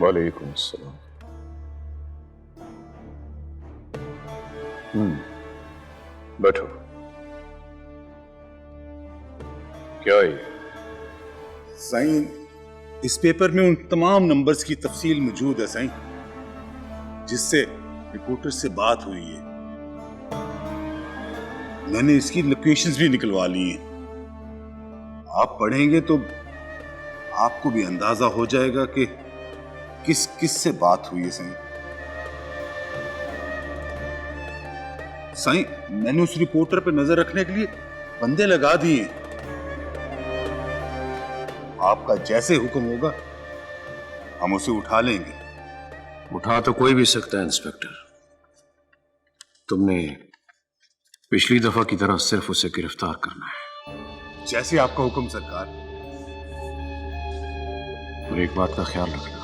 वालेकुम अस्सलाम। बैठो। क्या है ये? साईं, इस पेपर में उन तमाम नंबर्स की तफसील मौजूद है साईं, जिससे रिपोर्टर से बात हुई है। मैंने इसकी लोकेशंस भी निकलवा ली हैं। आप पढ़ेंगे तो आपको भी अंदाजा हो जाएगा कि किस किस से बात हुई है साईं। साईं, मैंने उस रिपोर्टर पर नजर रखने के लिए बंदे लगा दिए। आपका जैसे हुक्म होगा हम उसे उठा लेंगे। उठा तो कोई भी सकता है इंस्पेक्टर। तुमने पिछली दफा की तरह सिर्फ उसे गिरफ्तार करना है। जैसे आपका हुक्म सरकार। और एक बात का ख्याल रखना,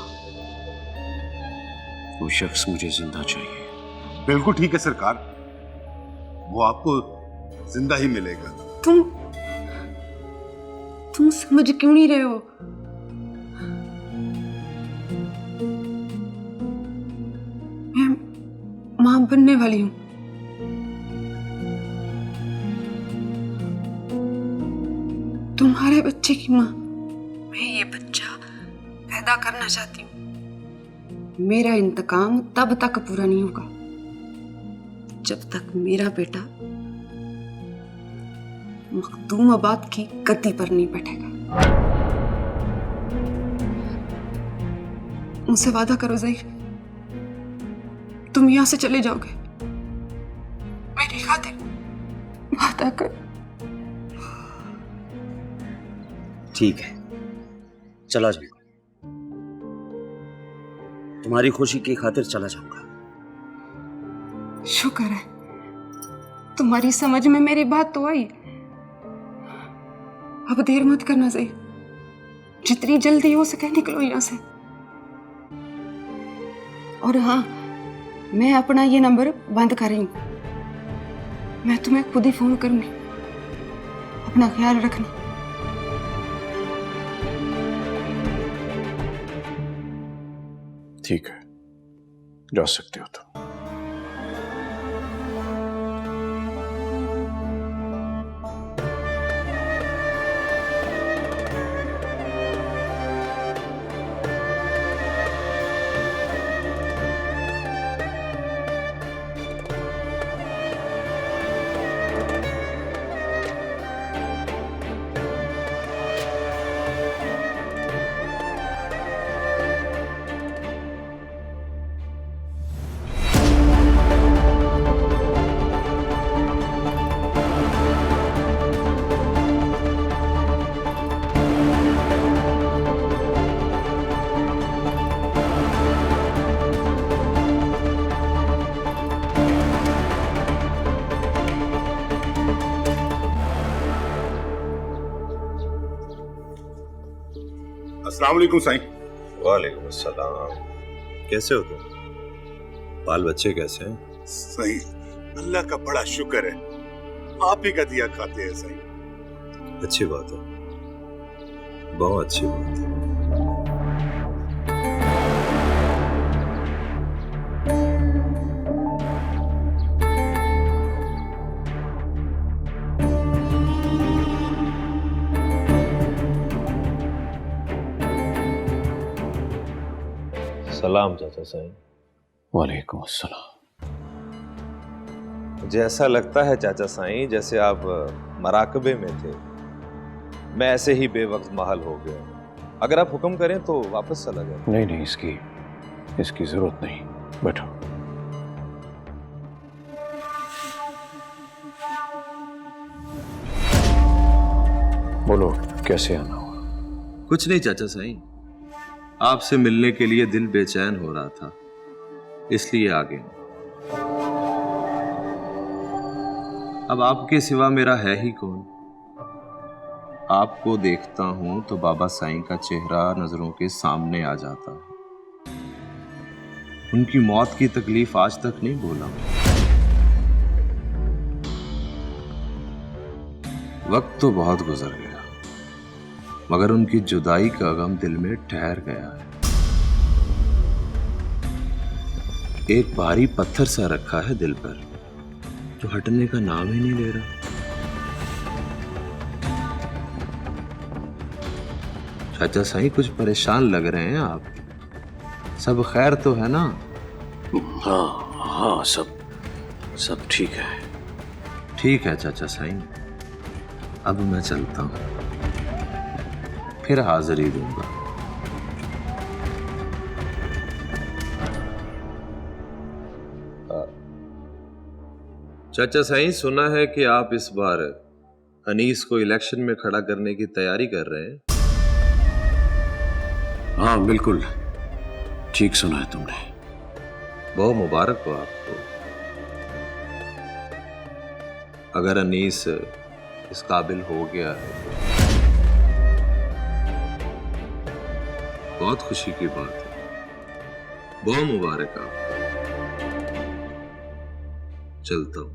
वो शख्स मुझे जिंदा चाहिए। बिल्कुल ठीक है सरकार, वो आपको जिंदा ही मिलेगा। तुम समझ क्यों नहीं रहे हो? मैं मां बनने वाली हूं। तुम्हारे बच्चे की मां। मैं ये बच्चा पैदा करना चाहती हूं। मेरा इंतकाम तब तक पूरा नहीं होगा जब तक मेरा बेटा मखदूमाबाद की गद्दी पर नहीं बैठेगा। मुझसे वादा करो ज़हीर, तुम यहां से चले जाओगे मेरी खातिर। वादा कर। ठीक है, चला जाऊंगा। तुम्हारी खुशी की खातिर चला जाऊंगा। शुक्र है तुम्हारी समझ में मेरी बात तो आई। अब देर मत करना ज़हीर, जितनी जल्दी हो सके निकलो यहां से। और हाँ, मैं अपना ये नंबर बंद कर रही हूं। मैं तुम्हें खुद ही फोन करूंगी। अपना ख्याल रखना। ठीक है, जा सकते हो तुम। अस्सलाम वालेकुम साईं। वालेकुम अस्सलाम। कैसे हो तुम? बाल बच्चे कैसे हैं? सही, अल्लाह का बड़ा शुक्र है। आप ही का दिया खाते हैं सही। अच्छी बात है, बहुत अच्छी बात है। सलाम चाचा साईं। वालेकुम अस्सलाम। मुझे ऐसा लगता है चाचा साईं जैसे आप मराकबे में थे। मैं ऐसे ही बेवक्त महल हो गया। अगर आप हुक्म करें तो वापस चला जाए। नहीं नहीं, इसकी जरूरत नहीं। बैठो। बोलो, कैसे आना हुआ? कुछ नहीं चाचा साईं, आपसे मिलने के लिए दिल बेचैन हो रहा था, इसलिए आ गए। अब आपके सिवा मेरा है ही कौन? आपको देखता हूं तो बाबा साईं का चेहरा नजरों के सामने आ जाता है। उनकी मौत की तकलीफ आज तक नहीं भूला। वक्त तो बहुत गुजर गया, मगर उनकी जुदाई का गम दिल में ठहर गया है। एक भारी पत्थर सा रखा है दिल पर, जो हटने का नाम ही नहीं ले रहा। चाचा साईं, कुछ परेशान लग रहे हैं आप। सब खैर तो है ना? हाँ हाँ, सब ठीक है। ठीक है चाचा साईं, अब मैं चलता हूं, फिर हाजिरी दूंगा। चाचा साईं, सुना है कि आप इस बार अनीस को इलेक्शन में खड़ा करने की तैयारी कर रहे हैं। हाँ बिल्कुल ठीक सुना है तुमने। बहुत मुबारक हो आपको। अगर अनीस इस काबिल हो गया है तो बहुत खुशी की बात है। बहुत मुबारक आपको। चलता हूं।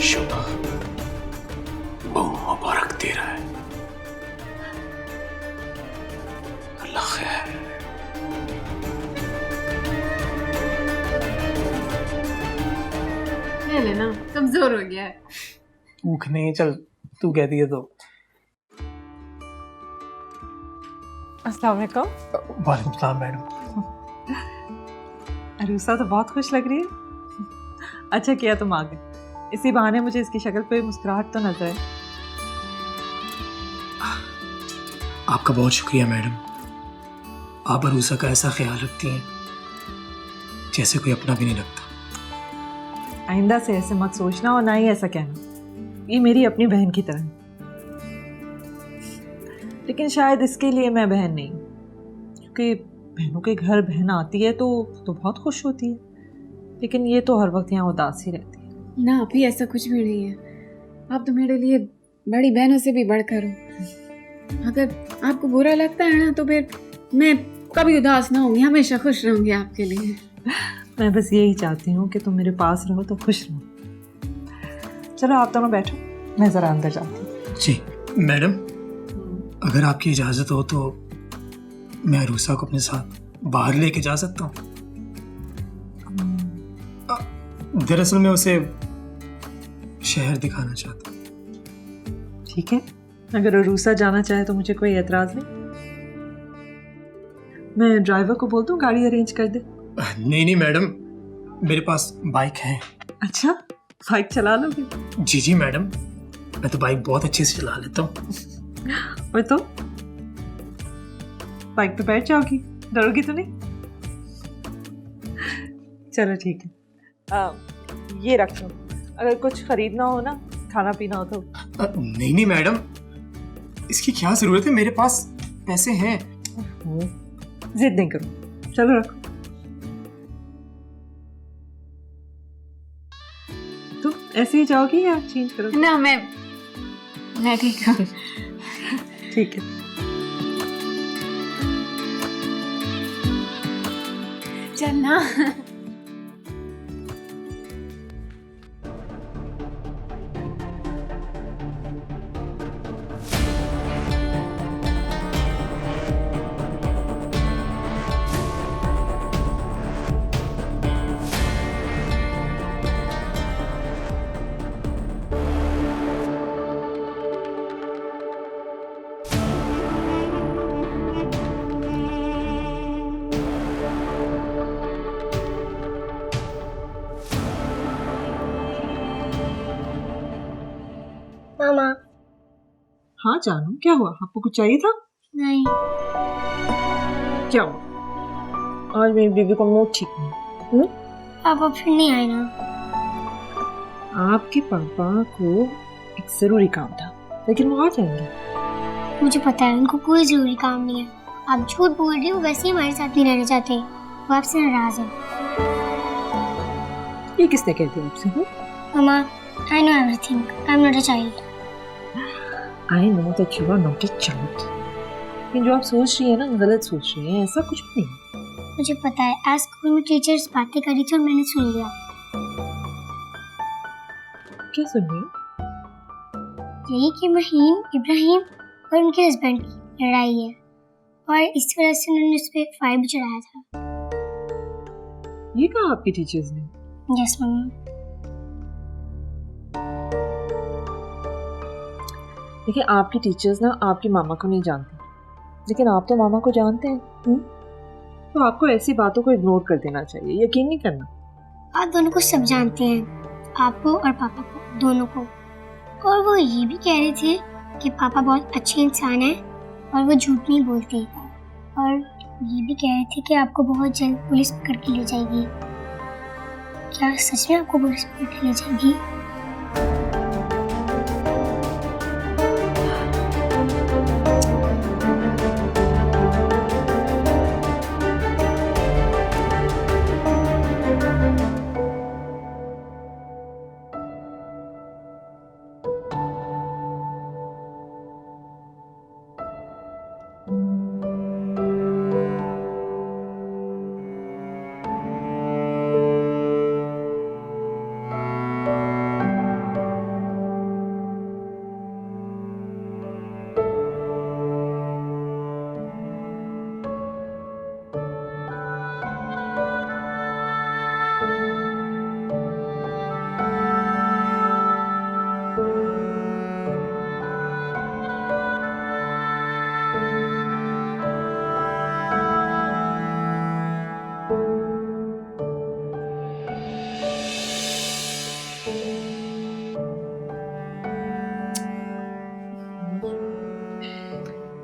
शुदा बहुत मुबारक दे रहा है। अल्लाह खैर। ले लेना, कमजोर हो गया है। भूख नहीं, चल तू कहती है तो। अस्सलाम वालेकुम। वालेकुम सलाम मैडम। अरूसा तो बहुत खुश लग रही है। अच्छा किया तुम आ गए, इसी बहाने मुझे इसकी शक्ल पे मुस्कुराहट तो नजर है। आपका बहुत शुक्रिया मैडम। आप अरूसा का ऐसा ख्याल रखती हैं जैसे कोई अपना भी नहीं लगता। आइंदा से ऐसे मत सोचना और ना ही ऐसा कहना। ये मेरी अपनी बहन की तरह है। लेकिन शायद इसके लिए मैं बहन नहीं, क्योंकि बहनों के घर बहन आती है तो बहुत खुश होती है, लेकिन ये तो हर वक्त यहाँ उदास ही रहती है। ना अभी ऐसा कुछ भी नहीं है। आप तो मेरे लिए बड़ी बहनों से भी बढ़कर हो। अगर आपको बुरा लगता है ना तो फिर मैं कभी उदास ना होंगी, हमेशा खुश रहूंगी आपके लिए। मैं बस यही चाहती हूँ कि तुम मेरे पास रहो तो खुश रहो। चलो आप दोनों बैठो, मैं ज़रा अंदर जाती हूँ। जी मैडम, अगर आपकी इजाज़त हो तो मैं अरूसा को अपने साथ बाहर लेके जा सकता हूँ। दरअसल मैं उसे शहर दिखाना चाहता हूँ। ठीक है, अगर अरूसा जाना चाहे तो मुझे कोई एतराज़ नहीं। मैं ड्राइवर को बोल दूँ गाड़ी अरेंज कर दे। नहीं मैडम, मेरे पास बाइक है। अच्छा, बाइक चला लोगे? जी जी मैडम, मैं तो बाइक बहुत अच्छे से चला लेता हूँ। और तो बाइक पे बैठ जाओगी, डरोगी तो नहीं? चलो ठीक है, ये रख लो, अगर कुछ खरीदना हो ना, खाना पीना हो तो। नहीं मैडम, इसकी क्या जरूरत है, मेरे पास पैसे हैं। जिद नहीं करो, चलो रखो। तुम ऐसे ही जाओगी या चेंज करोगी? ना मैं ठीक हूँ। ठीक है। चलना। मामा। हाँ जानू, क्या हुआ? आपको कुछ चाहिए था? नहीं। क्या हुआ? आज मेरी बेबी का मूड ठीक नहीं। पापा फिर नहीं आए ना? आपके पापा को एक जरूरी काम था, लेकिन वो आ जाएंगे। मुझे पता है उनको कोई जरूरी काम नहीं है। आप झूठ बोल रही हो, वैसे ही हमारे साथ नहीं रहना चाहते। वो आपसे नाराज है। ये किसने कह दिया आपसे? मामा, I know everything. I'm not a child. I know that you are not a child. लेकिन जो आप सोच रही है ना, गलत सोच रही है, ऐसा कुछ भी नहीं। मुझे पता है, आज स्कूल में टीचर्स बातें करी थी और मैंने सुन लिया। क्या सुन रही हो? यही कि महीन, इब्राहिम और उनके हस्बैंड की लड़ाई है और इस वजह से उन्होंने उस पर फायर भी चढ़ाया था। ये कहा आपकी टीचर्स ने? यस मम्मा। देखिए, आपकी टीचर्स ना आपकी मामा को नहीं जानती, लेकिन आप तो मामा को जानते हैं। तो आपको ऐसी बातों को इग्नोर कर देना चाहिए, यकीन नहीं करना। आप दोनों को सब जानते हैं, आपको और पापा को, दोनों को। और वो ये भी कह रहे थे कि पापा बहुत अच्छे इंसान हैं और वो झूठ नहीं बोलते, और ये भी कह रहे थे कि आपको बहुत जल्द पुलिस पकड़ के ले जाएगी। क्या सच में आपको पुलिस पकड़ के ले जाएगी?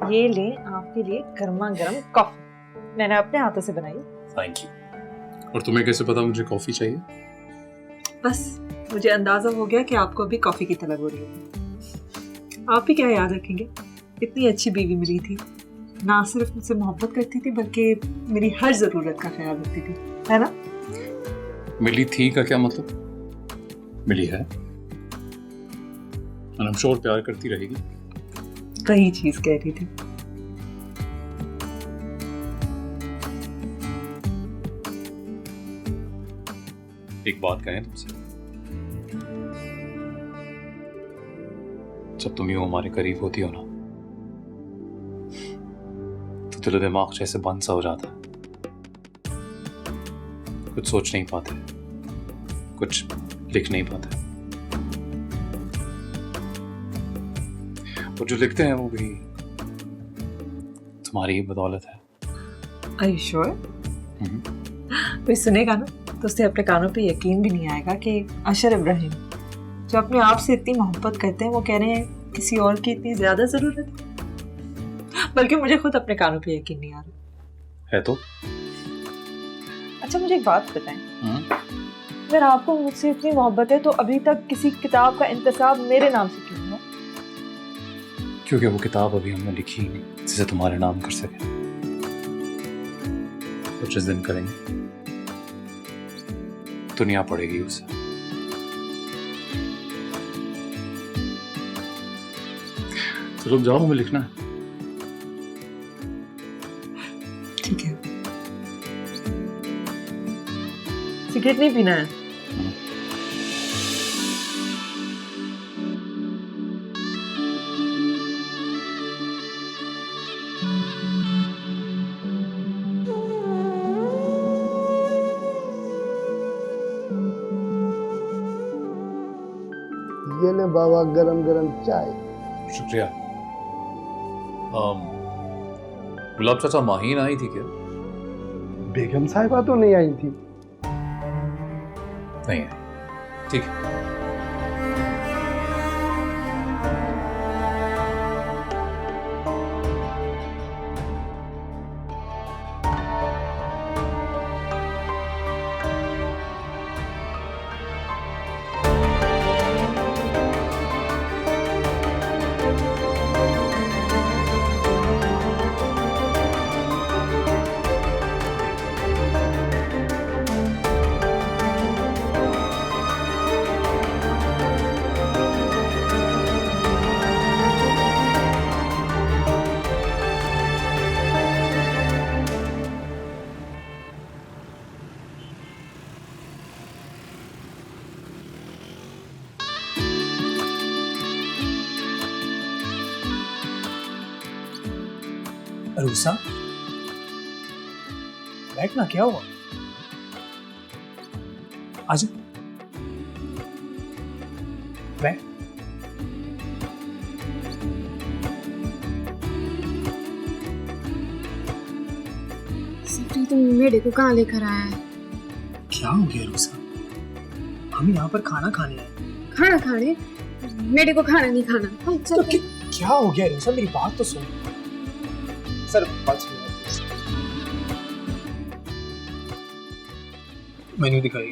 ये ले आपके लिए गर्मा गर्म कॉफी, मैंने अपने हाथों से बनाई। Thank you. और तुम्हें कैसे पता मुझे कॉफी चाहिए? बस मुझे अंदाजा हो गया कि आपको अभी कॉफी की तलब हो रही है। आप भी क्या याद रखेंगे, इतनी अच्छी बीवी मिली थी, ना सिर्फ मुझसे मोहब्बत करती थी बल्कि मेरी हर जरूरत का ख्याल रखती थी, है ना? मिली थी का क्या मतलब? मिली है, और I'm sure प्यार करती रहेगी। वही चीज कह रही थी। एक बात कहें तुमसे, जब तुम यूं हमारे करीब होती हो ना, तो दिल दिमाग जैसे बंद सा हो जाता है। कुछ सोच नहीं पाते, कुछ लिख नहीं पाते, और जो लिखते हैं वो भी तुम्हारी ही बदौलत है। Are you sure? कोई सुनेगा ना तो उससे अपने कानों पे यकीन भी नहीं आएगा कि अशर इब्राहिम जो अपने आप से इतनी मोहब्बत करते हैं वो कह रहे हैं किसी और की इतनी ज्यादा जरूरत है। बल्कि मुझे खुद अपने कानों पे यकीन नहीं आ रहा है तो। अच्छा, मुझे एक बात बताएं, अगर आपको मुझसे इतनी मोहब्बत है तो अभी तक किसी किताब का इंतसाब मेरे नाम से क्यों हुआ? क्योंकि वो किताब अभी हमने लिखी ही नहीं जिसे तुम्हारे नाम कर सके। कुछ इस दिन करेंगे, दुनिया पड़ेगी उसे। तो लोग जाओ, हमें लिखना है। ठीक है। सिगरेट नहीं पीना है? ये ले बाबा गरम गरम चाय। शुक्रिया। गुलाब चाचा, माहीन आई थी क्या? बेगम साहिबा तो नहीं आई थी। नहीं आई, ठीक है। रूसा, बैठना, क्या हुआ? आजा, बैठ। सफरी, तुम मेरे को कहाँ लेकर आया है? क्या हो गया रूसा? हम यहाँ पर खाना खाने आए। खाना खाने? मेरे को खाना नहीं खाना, हम तो चलते। क्या हो गया रूसा? मेरी बात तो सुन। सर, बात सुनो। मेन्यू दिखाइए।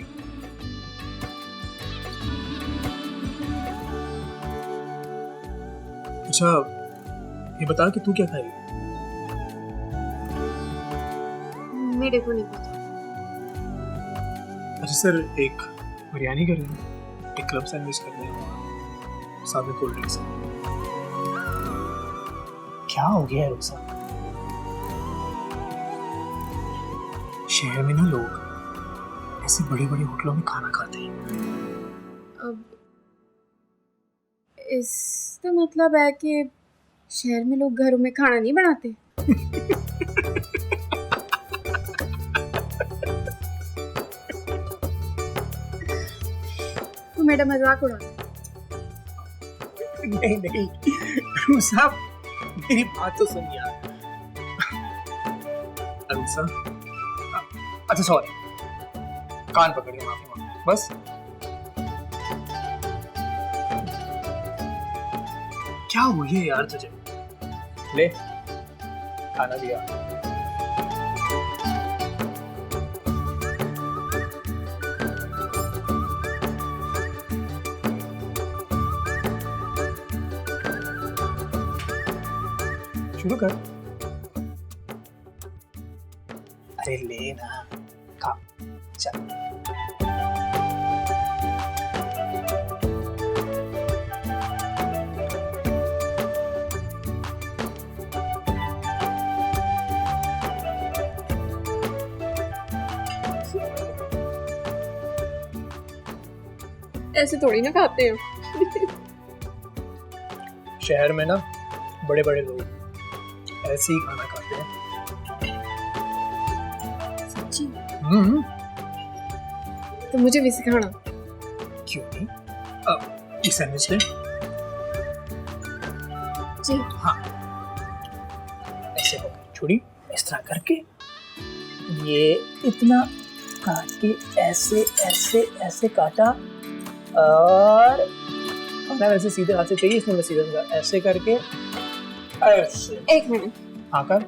अच्छा, ये बता कि तू क्या खाएगी? मेरे को नहीं पता। अच्छा सर, एक बिरयानी कर रहे हैं, एक क्लब सैंडविच कर रहे हैं और साथ में कोल्ड ड्रिंक्स। क्या हो गया है रूसा? शहर में ना लोग ऐसे बड़े बड़े होटलों में खाना खाते हैं। अब इसका मतलब है कि शहर में लोग घरों में खाना नहीं बनाते। तो मेरा मजाक उड़ा। नहीं नहीं रूसा, मेरी बात तो सुन यार। रूसा, अच्छा सॉरी, कान पकड़ के माफी मांग बस। क्या हो गया यार तुझे? ले, खाना दिया। शुरू कर। अरे ले ना, खा, चल। ऐसे थोड़ी ना खाते हो। शहर में ना बड़े बड़े लोग ऐसे ही खाना खाते हैं। सच्ची? हम्म। तो मुझे भी सिखाना। क्यों नहीं? ये सैंडविच ले। जी। हाँ, ऐसे होगा, छुरी इस तरह करके ये इतना काट के ऐसे ऐसे ऐसे काटा और खाना वैसे सीधे हाथ से चाहिए, इसमें मैं सीधा सीधा ऐसे करके ऐसे। एक मिनट। हाँ कर।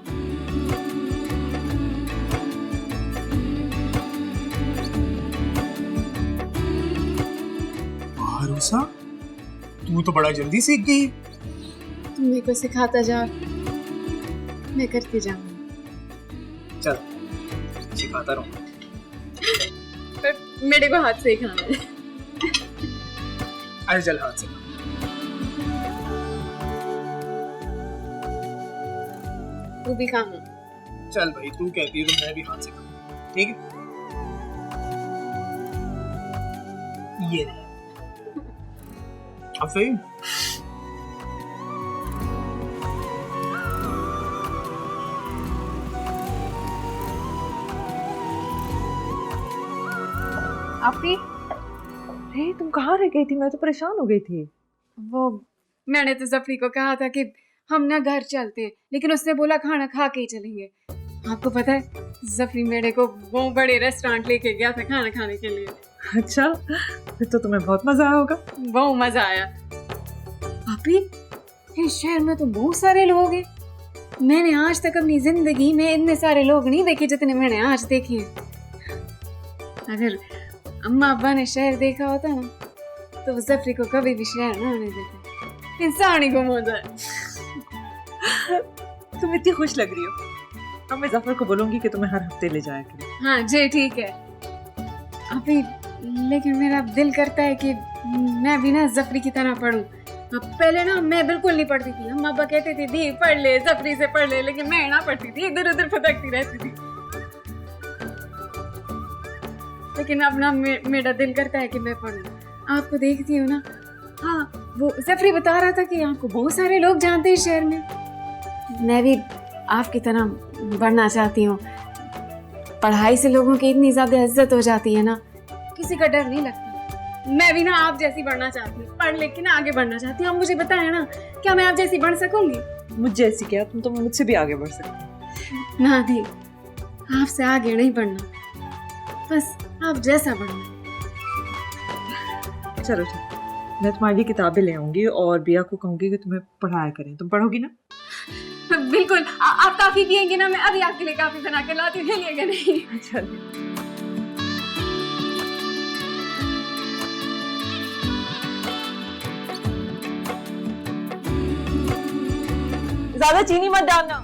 भरोसा, तू तो बड़ा जल्दी सीख गई। तुम मेरे को सिखाता जा, मैं करती जाऊंगी। चल, सिखाता रहूं। पर मेरे को हाथ से ही खाना है। अरे चल, हाथ से। तू भी खाना। चल भाई, तू कहती है तो मैं भी हाथ से खाऊं, ठीक है? ये नहीं। अब सही। आपी, अरे तुम कहाँ रह गई थी? मैं तो परेशान हो गई थी। वो मैंने तो जफरी को कहा था कि हम ना घर चलते हैं, लेकिन उसने बोला खाना खा के ही चलेंगे। आपको पता है, जफरी मेरे को वो बड़े रेस्टोरेंट लेके गया था खाना खाने के लिए। अच्छा, फिर तो तुम्हें बहुत मजा आया होगा। बहुत मजा आया। आपी, इस शहर में तो बहुत सारे लोग हैं। मैंने आज तक अपनी जिंदगी में इतने सारे लोग नहीं देखे जितने मैंने आज देखे हैं। अगर अम्मा अब्बा ने शहर देखा होता ना, तो वो जफरी को कभी भी शहर ना आने देते। इंसान ही गुम हो जाए। तुम इतनी खुश लग रही हो। अब मैं जफर को बोलूंगी कि तुम्हें हर हफ्ते ले जाया करे। हाँ जी, ठीक है। अभी लेकिन मेरा दिल करता है कि मैं भी ना जफरी की तरह पढूं। अब पहले ना मैं बिल्कुल नहीं पढ़ती थी। हम अब्बा कहते थे दी पढ़ ले, जफरी से पढ़ ले, लेकिन मैं ना पढ़ती थी, इधर उधर फटकती रहती थी। लेकिन अब ना मेरा दिल करता है कि मैं पढ़ूं। आपको देखती हूँ ना। हाँ, वो जफरी बता रहा था कि आपको बहुत सारे लोग जानते हैं शहर में। मैं भी आपकी तरह बढ़ना चाहती हूँ। पढ़ाई से लोगों की इतनी ज्यादा इज्जत हो जाती है ना, किसी का डर नहीं लगता। मैं भी ना आप जैसी बढ़ना चाहती हूँ, पढ़ लिख के ना आगे बढ़ना चाहती हूँ। आप मुझे बताएं ना, क्या मैं आप जैसी बढ़ सकूंगी? मुझ जैसी क्या, तुम तो मुझसे भी आगे बढ़ सकते। ना दी, आपसे आगे नहीं बढ़ना, बस आप जैसा बढ़ना। चलो ठीक, मैं तुम्हारी लिए किताबें ले आऊंगी और बिया को कहूंगी कि तुम्हें पढ़ाया करें। तुम पढ़ोगी ना? बिल्कुल। आप काफी पियेंगे ना, मैं अभी आपके लिए काफी बना के लाती हूँ, खेलिएगा नहीं। चलो। ज्यादा चीनी मत डालना।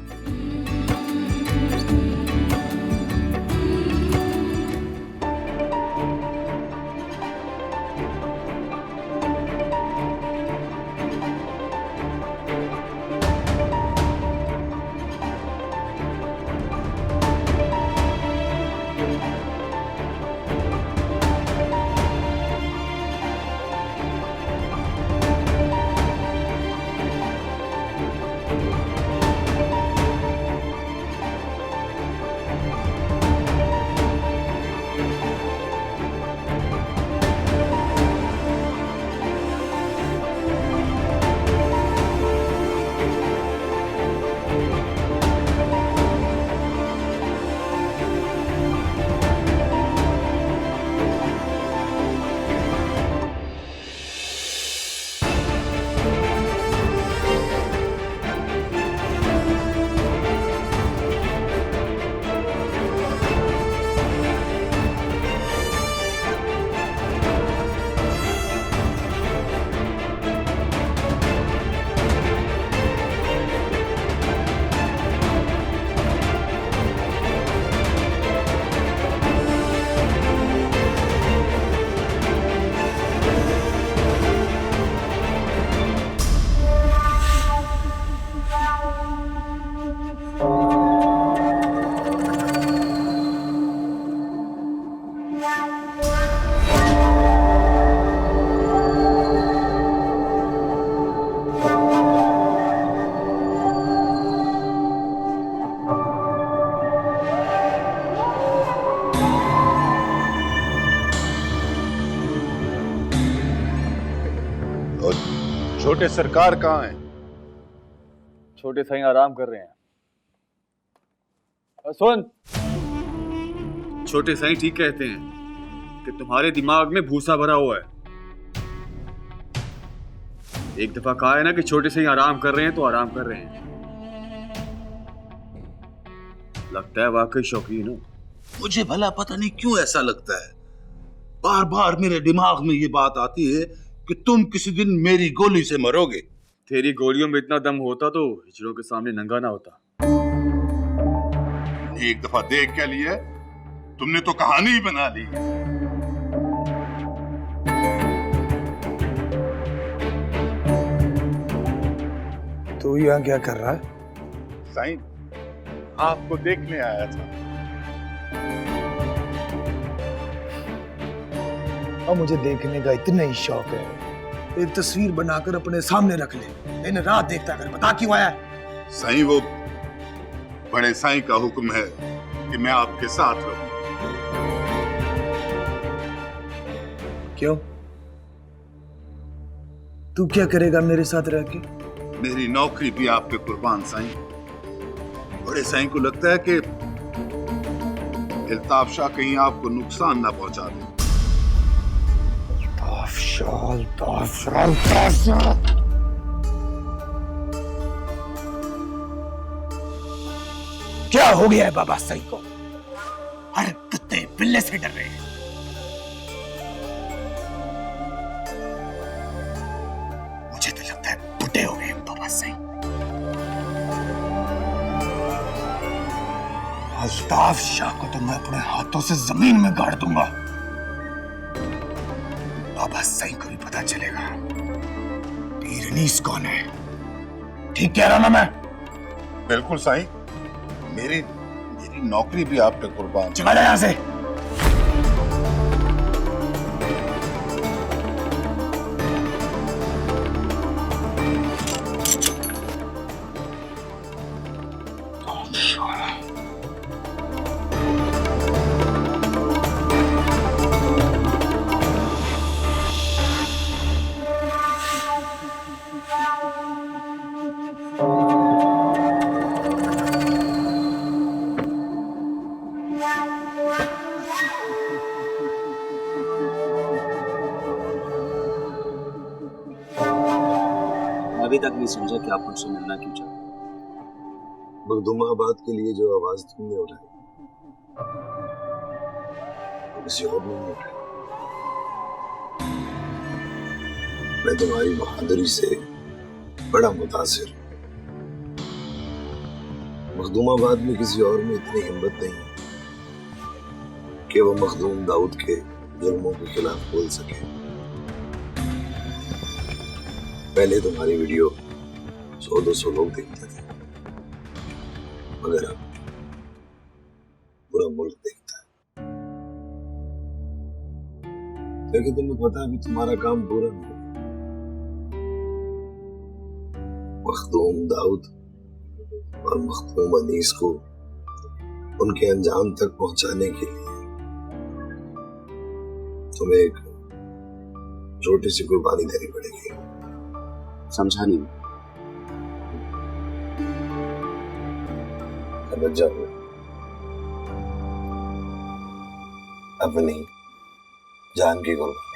छोटे सरकार कहाँ हैं? छोटे साईं आराम कर रहे हैं। सुन, छोटे साईं ठीक कहते हैं कि तुम्हारे दिमाग में भूसा भरा हुआ है। एक दफा कहा है ना कि छोटे साईं आराम कर रहे हैं तो आराम कर रहे हैं। लगता है वाकई शौकीन हो। मुझे भला पता नहीं क्यों ऐसा लगता है, बार बार मेरे दिमाग में ये बात आती है कि तुम किसी दिन मेरी गोली से मरोगे। तेरी गोलियों में इतना दम होता तो हिजड़ों के सामने नंगा ना होता। एक दफा देख क्या लिया, तुमने तो कहानी ही बना ली। तू यहाँ क्या कर रहा है? साईं, आपको देखने आया था। और मुझे देखने का इतना ही शौक है, एक तस्वीर बनाकर अपने सामने रख ले, दिन रात देखता कर। बता क्यों आया है? साईं, वो बड़े साईं का हुक्म है कि मैं आपके साथ रहूं। क्यों? तू क्या करेगा मेरे साथ रह के? मेरी नौकरी भी आप पे कुर्बान साईं। बड़े साईं को लगता है कि अल्ताफ शाह कहीं आपको नुकसान ना पहुंचा दे। क्या हो गया है बाबा साईं को? हर कुत्ते बिल्ले से डर रहे हैं। मुझे तो लगता है बुढ़े हो गए बाबा साईं। अल्ताफ शाह को तो मैं अपने हाथों से जमीन में गाड़ दूंगा। बाबा साईं को भी पता चलेगा पीरनीस कौन है। ठीक कह रहा ना मैं? बिल्कुल साईं, मेरी नौकरी भी आप पे कुर्बान। चला जा यहां से। अभी तक नहीं समझा कि आप मुझसे मिलना क्यों चाहते हैं। मखदूमाबाद के लिए जो आवाज तुमने उठाई वो किसी और ने नहीं उठाई। मैं तुम्हारी बहादुरी से बड़ा मुतासिर हूं। मखदूमाबाद में किसी और में इतनी हिम्मत नहीं है कि वो मखदूम दाऊद के जुल्मों के खिलाफ बोल सके। पहले तुम्हारी वीडियो 100-200 लोग देखते थे, मगर अब पूरा मुल्क देखता है। लेकिन तुम्हें पता है अभी तुम्हारा काम पूरा नहीं। मखदूम दाऊद और मखदूम अनीस को उनके अंजाम तक पहुंचाने के लिए तुम्हें एक छोटी सी कुर्बानी देनी पड़ेगी। समझा नहीं। समझ जाओ, अपनी जान की कुर्बानी।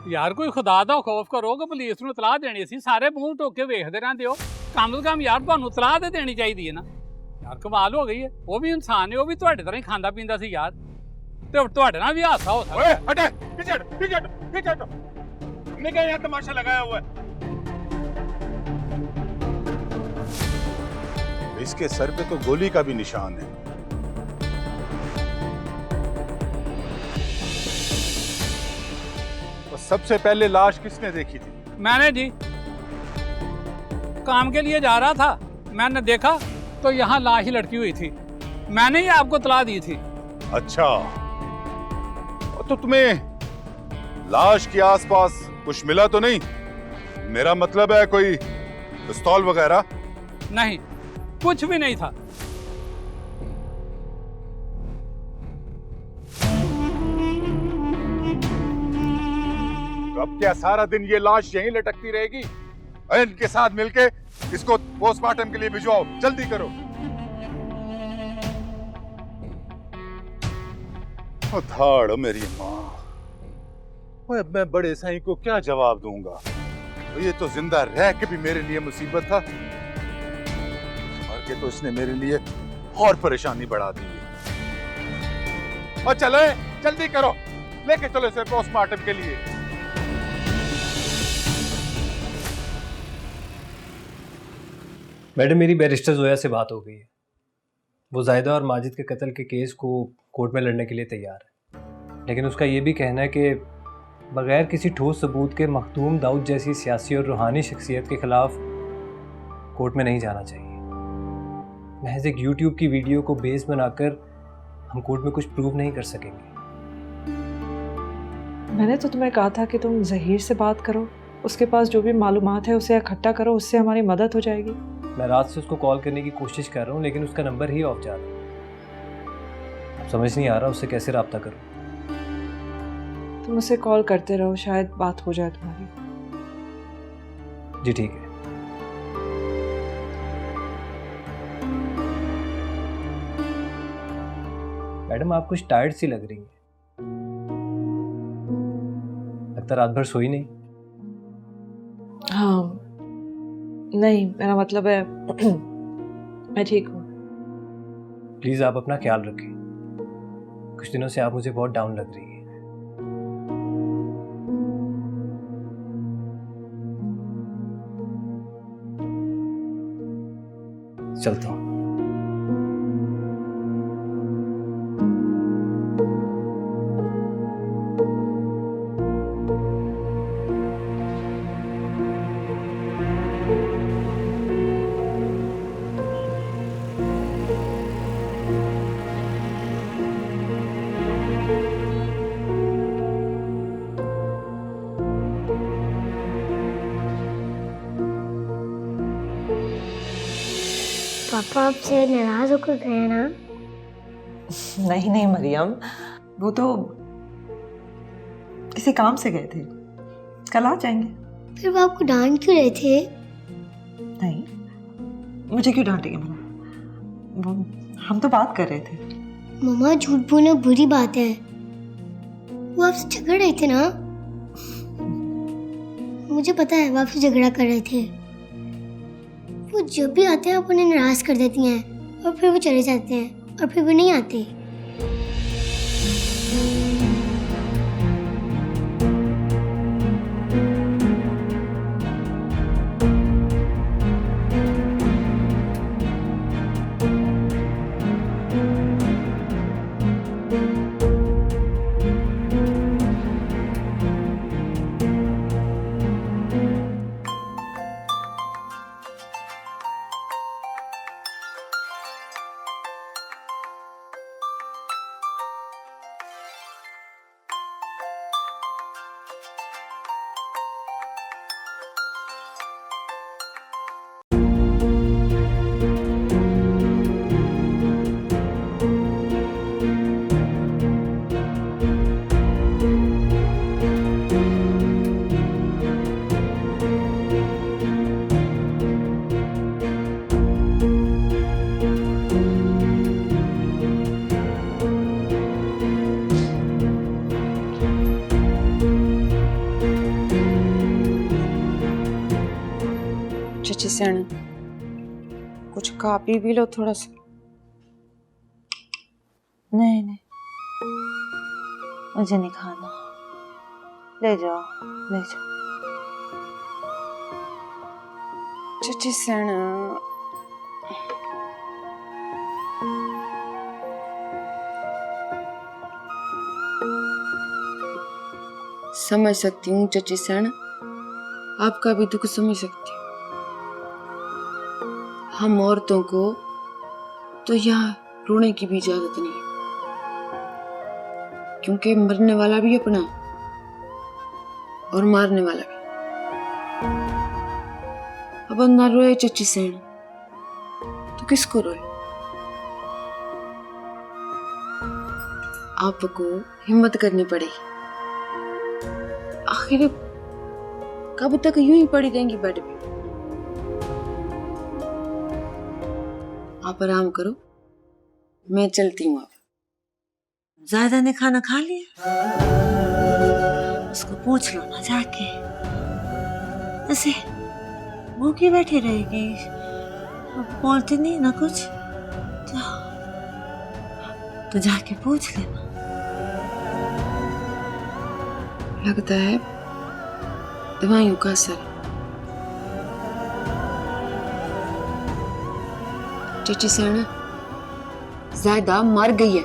यार कोई खुदा दा खौफ करो कि पुलिस ਨੂੰ ਇਤਲਾਹ ਦੇਣੀ ਸੀ। ਸਾਰੇ ਮੂੰਹ ਢੋਕ ਕੇ ਵੇਖਦੇ ਰਹਿੰਦੇ ਹੋ। ਕਮ ਤੋਂ ਕਮ ਯਾਰ ਤੁਹਾਨੂੰ ਇਤਲਾਹ ਤੇ ਦੇਣੀ ਚਾਹੀਦੀ ਹੈ ਨਾ। ਯਾਰ ਕਮਾਲ ਹੋ ਗਈ ਹੈ। ਉਹ ਵੀ ਇਨਸਾਨ ਹੈ, ਉਹ ਵੀ ਤੁਹਾਡੇ ਤਰ੍ਹਾਂ ਹੀ ਖਾਂਦਾ ਪੀਂਦਾ ਸੀ ਯਾਰ। ਤੇ ਤੁਹਾਡੇ ਨਾਲ ਵੀ ਹਾਸਾ ਹੋ ਸਕਦਾ। ओए हटे, पीछे हटो, पीछे हटो, पीछे हटो। हमने क्या यहाँ तमाशा लगाया हुआ है? इसके सर पे तो गोली का भी निशान है। तो सबसे पहले लाश किसने देखी थी? मैंने जी, काम के लिए जा रहा था, मैंने देखा तो यहाँ लाश लटकी हुई थी। मैंने ही आपको इतला दी थी। अच्छा, तो तुम्हें लाश के आसपास कुछ मिला तो नहीं? मेरा मतलब है कोई पिस्तौल वगैरह? नहीं, कुछ भी नहीं था। तो अब क्या सारा दिन ये लाश यहीं लटकती रहेगी? इनके साथ मिलके इसको पोस्टमार्टम के लिए भिजवाओ, जल्दी करो। धाड़ मेरी माँ, अब मैं बड़े साईं को क्या जवाब दूंगा? ये तो जिंदा रह के भी मेरे लिए मुसीबत था, मर के तो इसने मेरे लिए और परेशानी बढ़ा दी है। और चले, जल्दी करो, लेके चलो इसे पोस्टमार्टम के लिए। मैडम, मेरी बैरिस्टर जोया से बात हो गई है। वो जायदा और माजिद के कत्ल के केस को कोर्ट में लड़ने के लिए तैयार है, लेकिन उसका ये भी कहना है कि बगैर किसी ठोस सबूत के मखदूम दाऊद जैसी सियासी और रूहानी शख्सियत के खिलाफ कोर्ट में नहीं जाना चाहिए। महज एक यूट्यूब की वीडियो को बेस बनाकर हम कोर्ट में कुछ प्रूव नहीं कर सकेंगे। मैंने तो तुम्हें कहा था कि तुम जहीर से बात करो, उसके पास जो भी मालूमात है उसे इकट्ठा करो, उससे हमारी मदद हो जाएगी। मैं रात से उसको कॉल करने की कोशिश कर रहा हूँ, लेकिन उसका नंबर ही ऑफ जा रहा है। समझ नहीं आ रहा उससे कैसे रब्ता करूँ। तुम उसे कॉल करते रहो, शायद बात हो जाए तुम्हारी। जी ठीक है। मैडम, आप कुछ टायर्ड सी लग रही हैं। लगता रात भर सोई नहीं। हाँ, नहीं, मेरा मतलब है मैं ठीक हूँ। प्लीज़ आप अपना ख्याल रखें। कुछ दिनों से आप मुझे बहुत डाउन लग रही है। चलता हूँ। पापा आपसे नाराज होकर गए ना? नहीं नहीं मरियम, वो तो किसी काम से गए थे, कल आ जाएंगे। फिर वो आपको डांट क्यों रहे थे? नहीं, मुझे क्यों डांटेंगे मम्मा? हम तो बात कर रहे थे। मम्मा झूठ बोलना बुरी बात है। वो आपसे झगड़ रहे थे ना? मुझे पता है वो आपसे झगड़ा कर रहे थे। वो जब भी आते हैं आप उन्हें नाराज कर देती हैं और फिर वो चले जाते हैं और फिर वो नहीं आते। चची सण कुछ खा पी लो थोड़ा सा। नहीं नहीं, मुझे नहीं खाना। ले जाओ ले जाओ। चची सण समझ सकती हूँ चची सण, आपका भी दुख समझ सकती हूँ। हम औरतों को तो यहाँ रोने की भी इजाजत नहीं, क्योंकि मरने वाला भी अपना और मारने वाला भी। अब ना रोए चची सेन तो किसको रोए? आपको हिम्मत करनी पड़ेगी। आखिर कब तक यूं ही पड़ी रहेंगी बेड पे? आप आराम करो, मैं चलती हूँ। आप ज़ायदा ने खाना खा लिया? उसको पूछ लो ना जाके। ऐसे भूखी बैठी रहेगी, अब बोलती नहीं ना कुछ, तो जाके पूछ लेना। लगता है दवाइयों का असर। चची सेना ज़ायदा मर गई है,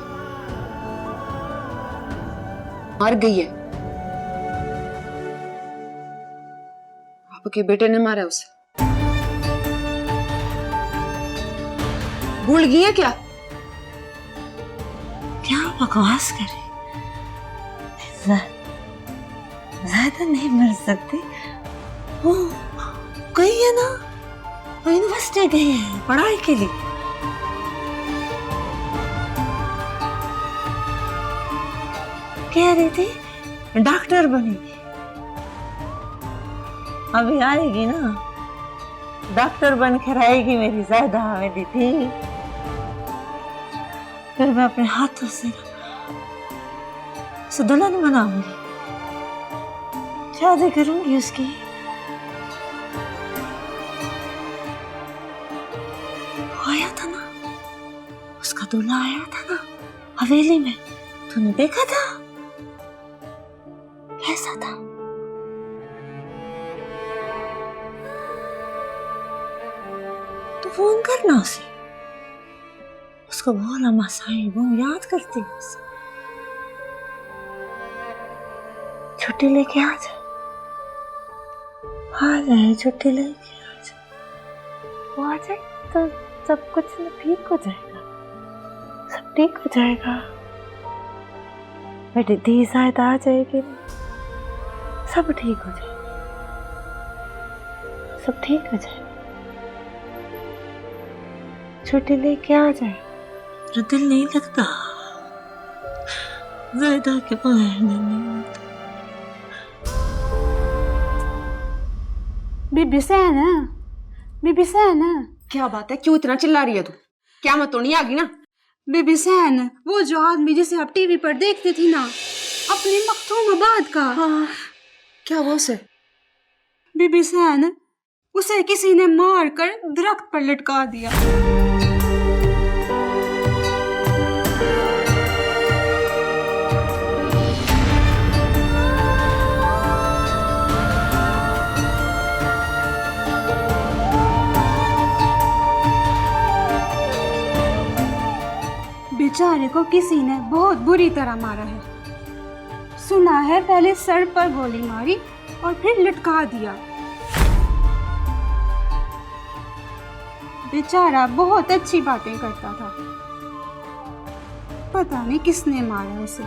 मर गई है। आपके बेटे ने मारा उसे। भूल गई है क्या? क्या बकवास करे? ज़्यादा नहीं मर सकती। वो गई है ना, वो यूनिवर्सिटी गई है पढ़ाई के लिए। कह रही थी डॉक्टर बनेगी, अभी आएगी ना, डॉक्टर बन कर आएगी मेरी ज़ायदा, मेरी थी। फिर मैं अपने हाथों से उसे दुल्हन बनाऊंगी, शादी करूंगी उसकी। आया था ना, उसका दूल्हा आया था ना हवेली में, तूने देखा था? कैसा था? तो फोन करना उसे, उसको बोला मासाई वो याद करती है उसे। छुट्टी लेके आ जा, आ जाए छुट्टी लेके आ जा। वो आ जाए तो सब कुछ ठीक हो जाएगा, सब ठीक हो जाएगा। मेरी दी ज़ायदा आ जाएगी, सब ठीक हो जाएगा, सब ठीक हो जाएगा। छुट्टी लेके आ जाए। मेरा दिल नहीं लगता, ज़ायदा के बगैर नहीं लगता। बीबी सहना, बीबी सहना। क्या बात है, क्यों इतना चिल्ला रही है तू? क्या मत तो नहीं आ गई ना? बीबी सहन, वो जो आदमी जिसे आप टीवी पर देखते थी ना, अपने मखतूमाबाद का। हाँ। क्या वो उसे? बीबी सहन, उसे किसी ने मार कर दरख्त पर लटका दिया। बेचारे को किसी ने बहुत बुरी तरह मारा है। सुना है पहले सर पर गोली मारी और फिर लटका दिया। बेचारा बहुत अच्छी बातें करता था, पता नहीं किसने मारा उसे।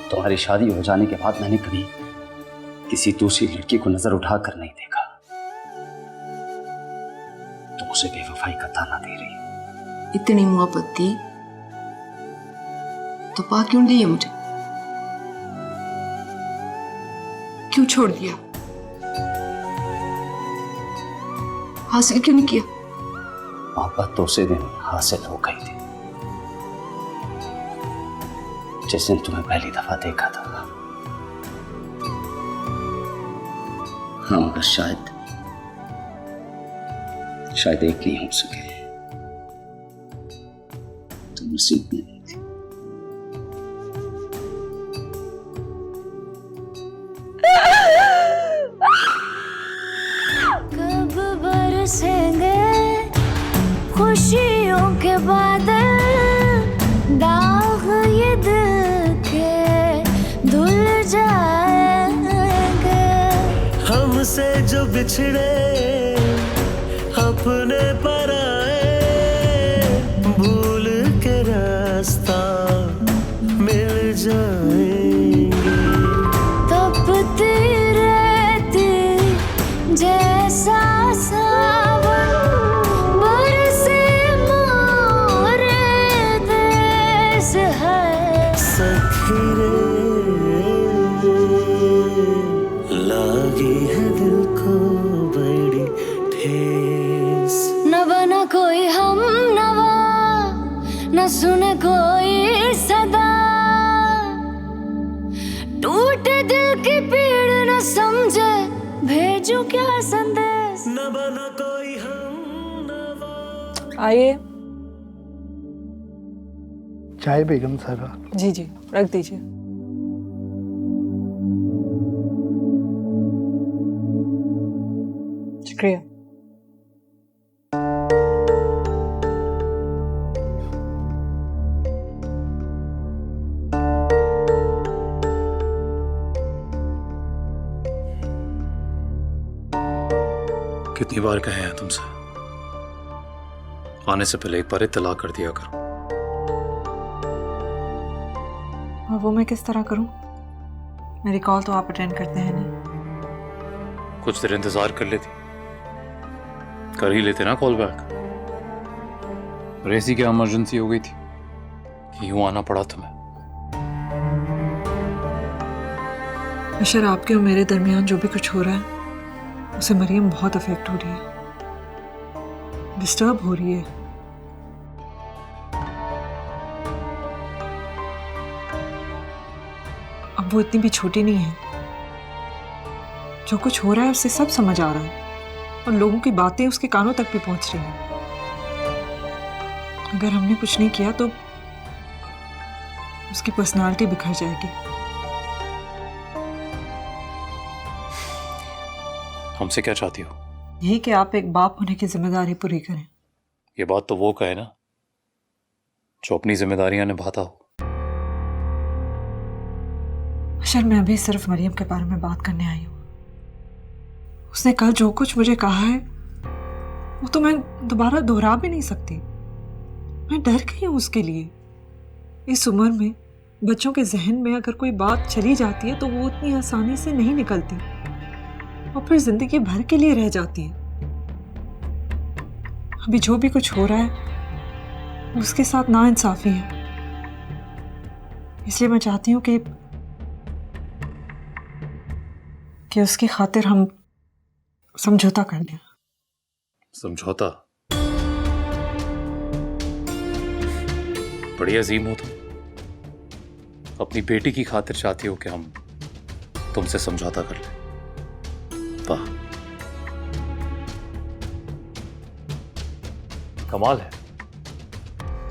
तुम्हारी शादी हो जाने के बाद मैंने कभी किसी दूसरी लड़की को नजर उठाकर नहीं देखा। तुम उसे बेवफाई का ताना दे रही हो। इतनी मोहब्बत थी तो पा क्यों दी है मुझे? क्यों छोड़ दिया? हासिल क्यों नहीं किया? मोहब्बत तो उसी दिन हासिल हो गई थी जिस दिन तुम्हें पहली दफा देखा था। हाँ, मगर शायद एक नहीं हो सके। तुम नसीब में नहीं थी। कब बरसेंगे खुशियों के बादल, दाग ये दिल के धुल जाएंगे। हमसे जो बिछड़े अपने पर आए, भूल के रास्ता मिल जाएंगे। तपती रहती जैसा सावन, बरसे मोरे देश है। सखी रे लागी है दिल को बड़ी ठेस। न बना कोई हम नवा, न सुने कोई सदा, टूटे दिल की पीड़ न समझे, भेजूं क्या संदेश। न बना कोई हम नवा। आइए। चाय बेगम साहबा। जी जी, रख दीजिए। शुक्रिया। कितनी बार कहे हैं तुमसे, आने से पहले एक बार इत्तला कर दिया करो। और वो मैं किस तरह करूं? मेरी कॉल तो आप अटेंड करते हैं नहीं। कुछ देर इंतजार कर लेती, कर ही लेते ना कॉल बैक। और ऐसी क्या इमरजेंसी हो गई थी कि यूं आना पड़ा तुम्हें? अशर, आपके और मेरे दरमियान जो भी कुछ हो रहा है उसे मरियम बहुत अफेक्ट हो रही है, डिस्टर्ब हो रही है। अब वो इतनी भी छोटी नहीं है। जो कुछ हो रहा है उससे सब समझ आ रहा है और लोगों की बातें उसके कानों तक भी पहुंच रही हैं। अगर हमने कुछ नहीं किया तो उसकी पर्सनालिटी बिखर जाएगी। हमसे क्या चाहती हो? यही कि आप एक बाप होने की जिम्मेदारी पूरी करें। ये बात तो वो कहे ना जो अपनी जिम्मेदारियां निभाता हो। अशर, मैं अभी सिर्फ मरियम के बारे में बात करने आई हूँ। उसने कल जो कुछ मुझे कहा है वो तो मैं दोबारा दोहरा भी नहीं सकती। मैं डर गई हूँ उसके लिए। इस उम्र में बच्चों के जहन में अगर कोई बात चली जाती है तो वो उतनी आसानी से नहीं निकलती और फिर जिंदगी भर के लिए रह जाती है। अभी जो भी कुछ हो रहा है उसके साथ नाइंसाफी है, इसलिए मैं चाहती हूँ कि उसकी खातिर हम समझौता कर लें। समझौता? बड़ी अजीम हो तुम। अपनी बेटी की खातिर चाहती हो कि हम तुमसे समझौता कर लें। वाह, कमाल है।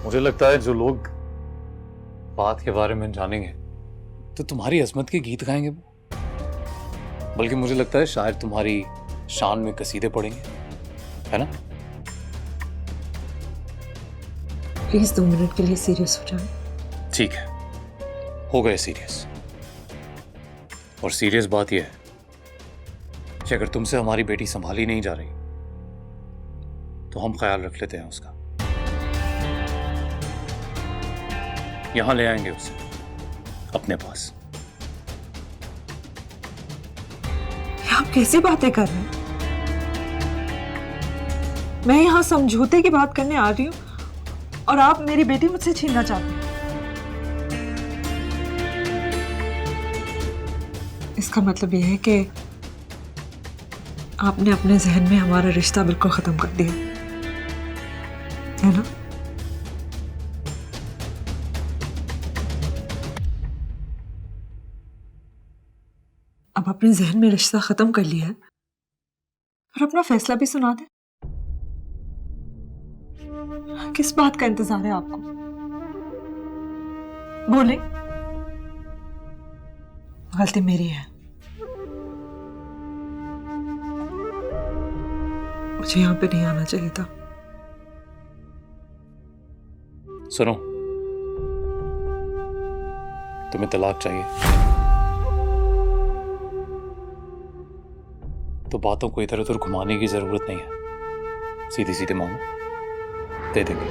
मुझे लगता है जो लोग बात के बारे में जानेंगे तो तुम्हारी अजमत के गीत गाएंगे वो, बल्कि मुझे लगता है शायद तुम्हारी शान में कसीदे पढ़ेंगे, है ना? प्लीज 2 मिनट के लिए सीरियस हो जाए। ठीक है, हो गए सीरियस। और सीरियस बात यह है कि अगर तुमसे हमारी बेटी संभाली नहीं जा रही तो हम ख्याल रख लेते हैं उसका। यहां ले आएंगे उसे अपने पास। आप कैसी बातें कर रहे हैं? मैं यहां समझौते की बात करने आ रही हूं और आप मेरी बेटी मुझसे छीनना चाहते हैं। इसका मतलब यह है कि आपने अपने जहन में हमारा रिश्ता बिल्कुल खत्म कर दिया, है ना? अब अपने जहन में रिश्ता खत्म कर लिया है और अपना फैसला भी सुना दे। किस बात का इंतजार है आपको? बोले। गलती मेरी है, मुझे यहां पे नहीं आना चाहिए था। सुनो, तुम्हें तलाक चाहिए तो बातों को इधर उधर घुमाने की जरूरत नहीं है। सीधे सीधे मांगो, दे देंगे।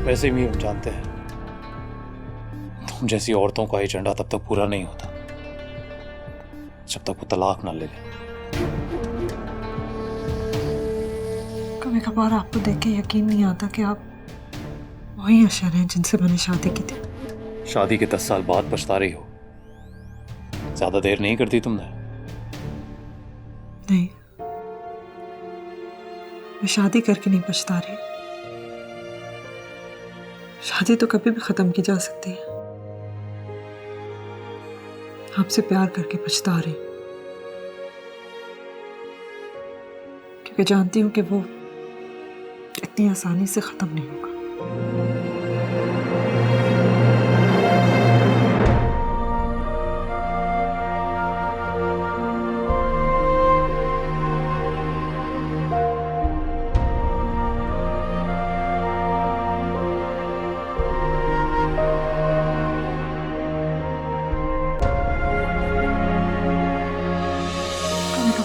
वैसे भी हम जानते हैं तुम जैसी औरतों का एजेंडा तब तक पूरा नहीं होता जब तक वो तलाक ना ले ले। कभी कभार आपको देख के यकीन नहीं आता कि आप वही अशर हैं जिनसे मैंने शादी की थी। शादी के 10 साल बाद पछता रही हो। ज्यादा देर नहीं करती तुमने। नहीं, मैं शादी करके नहीं पछता रही। शादी तो कभी भी खत्म की जा सकती है। आपसे प्यार करके पछता रही, क्योंकि जानती हूं कि वो इतनी आसानी से खत्म नहीं होगा।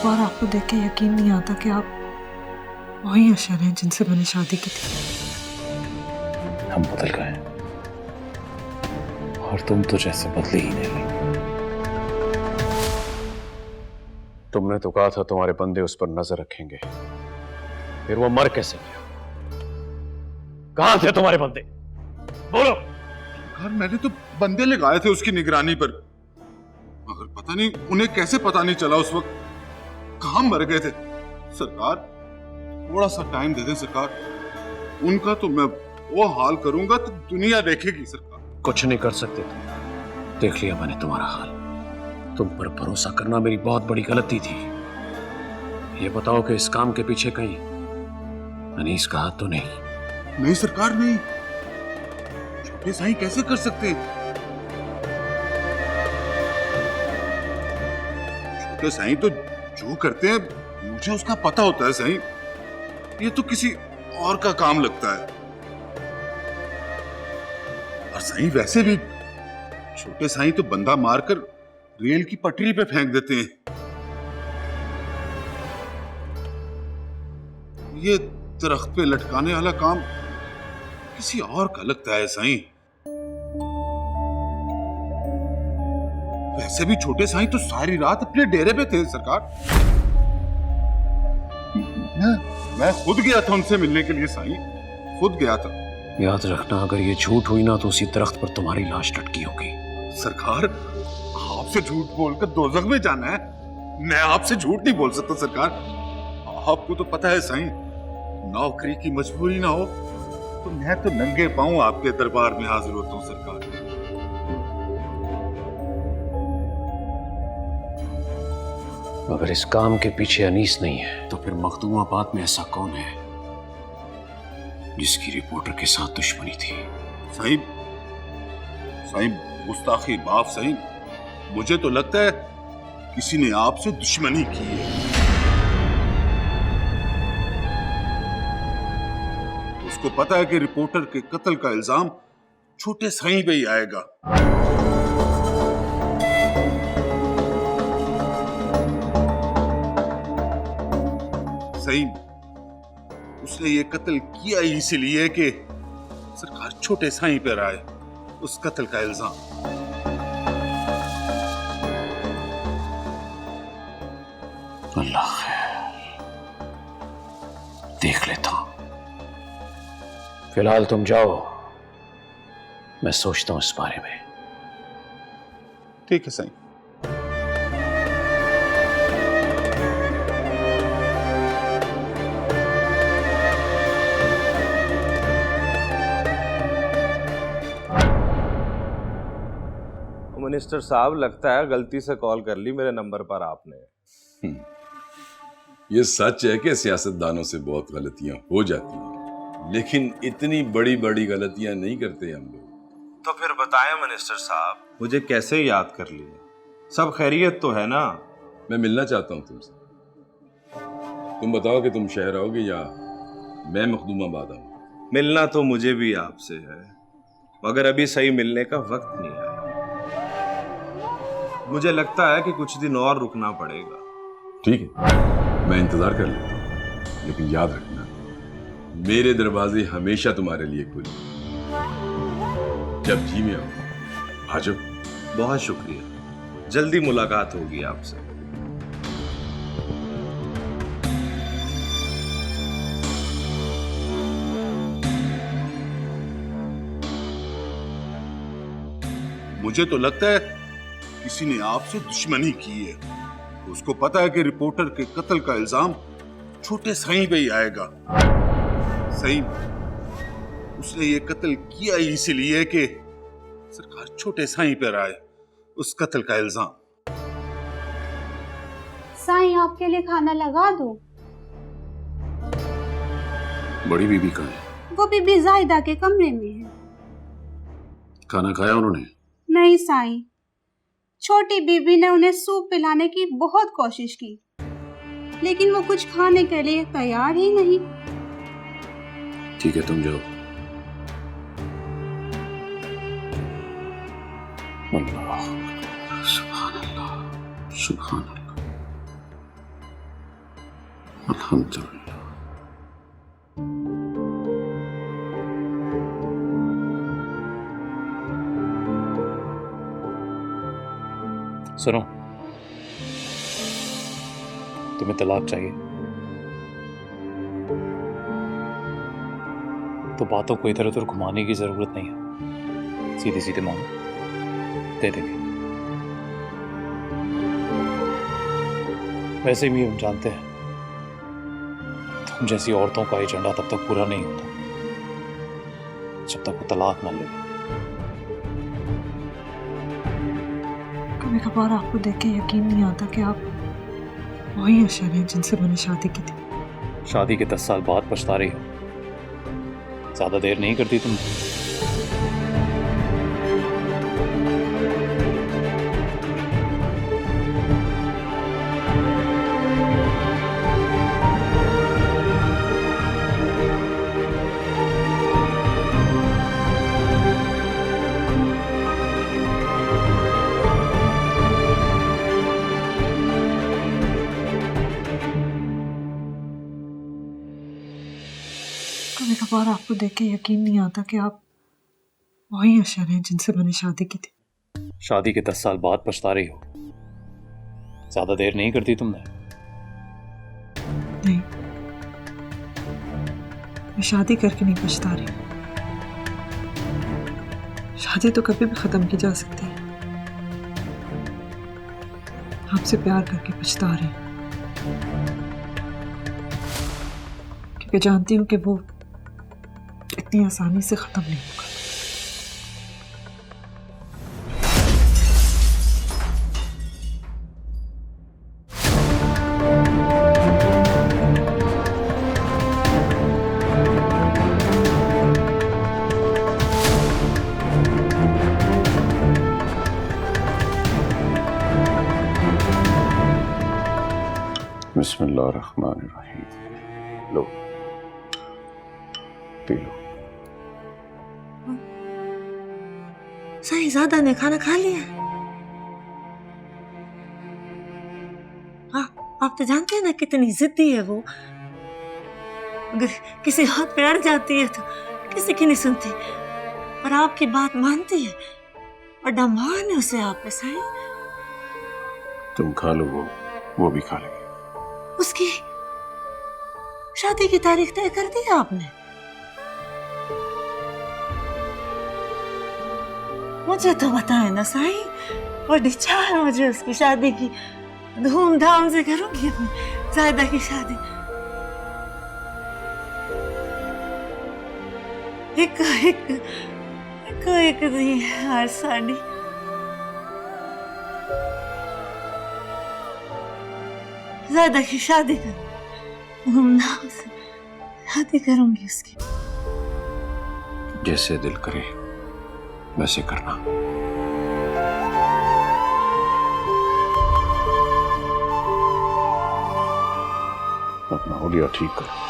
बार आपको देख के यकीन नहीं आता कि आप वही अशर हैं जिनसे मैंने शादी की थी। हम बदल गए और तुम तो जैसे बदले ही नहीं। तुमने तो कहा था तुम्हारे बंदे उस पर नजर रखेंगे, फिर वो मर कैसे गया? कहां थे तुम्हारे बंदे? बोलो। घर मैंने तो बंदे लगाए थे उसकी निगरानी पर, मगर पता नहीं उन्हें कैसे पता नहीं चला उस वक्त कहां मर गए थे। सरकार, थोड़ा सा टाइम दे दें सरकार, उनका तो मैं वो हाल करूंगा तो दुनिया देखेगी। सरकार कुछ नहीं कर सकते तुम। देख लिया मैंने तुम्हारा हाल। तुम पर भरोसा करना मेरी बहुत बड़ी गलती थी। ये बताओ कि इस काम के पीछे कहीं अनीस का हाथ तो नहीं? नहीं सरकार, नहीं। छोटे साईं कैसे कर सकते? छोटे साईं तो जो करते हैं मुझे उसका पता होता है साईं। ये तो किसी और का काम लगता है। और साईं वैसे भी छोटे साईं तो बंदा मारकर रेल की पटरी पे फेंक देते हैं। ये दरख्त पे लटकाने वाला काम किसी और का लगता है साईं। वैसे भी छोटे साईं तो सारी रात अपने डेरे पे थे सरकार। मैं खुद गया था उनसे मिलने के लिए साईं, खुद गया था। याद रखना, अगर ये झूठ हुई ना तो उसी दरख्त पर तुम्हारी लाश लटकी होगी। सरकार, आपसे झूठ बोलकर दोजख में जाना है? मैं आपसे झूठ नहीं बोल सकता सरकार। आपको तो पता है साईं, नौकरी की मजबूरी ना हो तो मैं तो नंगे पांव आपके दरबार में हाजिर होता हूं सरकार। अगर इस काम के पीछे अनीस नहीं है तो फिर मखदूमाबाद में ऐसा कौन है जिसकी रिपोर्टर के साथ दुश्मनी थी? साईं, गुस्ताखी बाप साईं, मुझे तो लगता है किसी ने आपसे दुश्मनी की है। उसको पता है कि रिपोर्टर के कत्ल का इल्जाम छोटे साईं पे ही आएगा। साईं, उसने ये कत्ल किया ही इसलिए कि सरकार छोटे साईं पर आए उस कत्ल का इल्जाम। अल्लाह खैर, देख लेता हूं। फिलहाल तुम जाओ, मैं सोचता हूं इस बारे में। ठीक है साईं। मिनिस्टर साहब, लगता है गलती से कॉल कर ली मेरे नंबर पर आपने। ये सच है कि सियासतदानों से बहुत गलतियां हो जाती हैं, लेकिन इतनी बड़ी बड़ी गलतियां नहीं करते हम लोग। तो फिर बताएं मिनिस्टर साहब, मुझे कैसे याद कर लिए? सब खैरियत तो है ना? मैं मिलना चाहता हूं तुमसे। तुम बताओ कि तुम शहर आओगे या मैं मखदूमाबाद आऊं? मिलना तो मुझे भी आपसे है, मगर अभी सही मिलने का वक्त नहीं आया। मुझे लगता है कि कुछ दिन और रुकना पड़ेगा। ठीक है, मैं इंतजार कर लेता हूं, लेकिन याद रखना, मेरे दरवाजे हमेशा तुम्हारे लिए खुले। जब जी में आओ आ जाओ। बहुत शुक्रिया, जल्दी मुलाकात होगी आपसे। मुझे तो लगता है किसी ने आपसे दुश्मनी की है। उसको पता है कि रिपोर्टर के कत्ल का इल्जाम छोटे साईं पे ही आएगा। साईं, उसने ये कत्ल किया ही इसलिए कि सरकार छोटे साईं पर आए उस कत्ल का इल्जाम। साईं, आपके लिए खाना लगा दूं? बड़ी बीबी कहाँ है? वो बीबी जाहिदा के कमरे में है। खाना खाया उन्होंने? नहीं साईं, छोटी बीबी ने उन्हें सूप पिलाने की बहुत कोशिश की, लेकिन वो कुछ खाने के लिए तैयार ही नहीं। ठीक है, तुम जाओ। अल्लाह, सुभान अल्लाह, सुभान अल्लाह, अल्हम्दुलिल्लाह। सुनो, तुम्हें तलाक चाहिए तो बातों को इधर उधर घुमाने की जरूरत नहीं है, सीधे सीधे मांगो, दे देंगे। वैसे भी हम जानते हैं तुम जैसी औरतों का एजेंडा तब तक पूरा नहीं होता जब तक वो तलाक ना ले। कभी कभार आपको देख के यकीन नहीं आता कि आप वही अशर हैं जिनसे मैंने शादी की थी। शादी के 10 साल बाद पछता रही हो, ज्यादा देर नहीं करती तुम। बार आपको देख के यकीन नहीं आता कि आप वही अशर हैं जिनसे मैंने शादी की थी। शादी के 10 साल बाद पछता रही हो। ज्यादा देर नहीं करती तुमने। नहीं, मैं शादी करके नहीं पछता रही। शादी तो कभी भी खत्म की जा सकती है। आपसे प्यार करके पछता रही हूं, क्योंकि जानती हूं कि वो इतनी आसानी से खत्म नहीं होगा। बिस्मिल्लाहिर्रहमानिर्रहीम। लो पी लो। साईजादा ने खाना खा लिया? हाँ, आप तो जानते हैं ना कितनी जिद्दी है वो। अगर किसी हाथ पे अड़ जाती है तो किसी की नहीं सुनती, और आपकी बात मानती है। और डमान है उसे आप पे साईं। तुम खा लो, वो भी खा लेगी। उसकी शादी की तारीख तय कर दी आपने? मुझे तो बताए ना साईं, बड़ी चाह है मुझे उसकी शादी की। धूमधाम से करूंगी अपनी ज़ायदा की शादी। एक दी हर साड़ी। ज़ायदा की शादी करूंगी, धूमधाम से शादी करूंगी उसकी। जैसे दिल करे वैसे करना। अपना होलिया ठीक करो।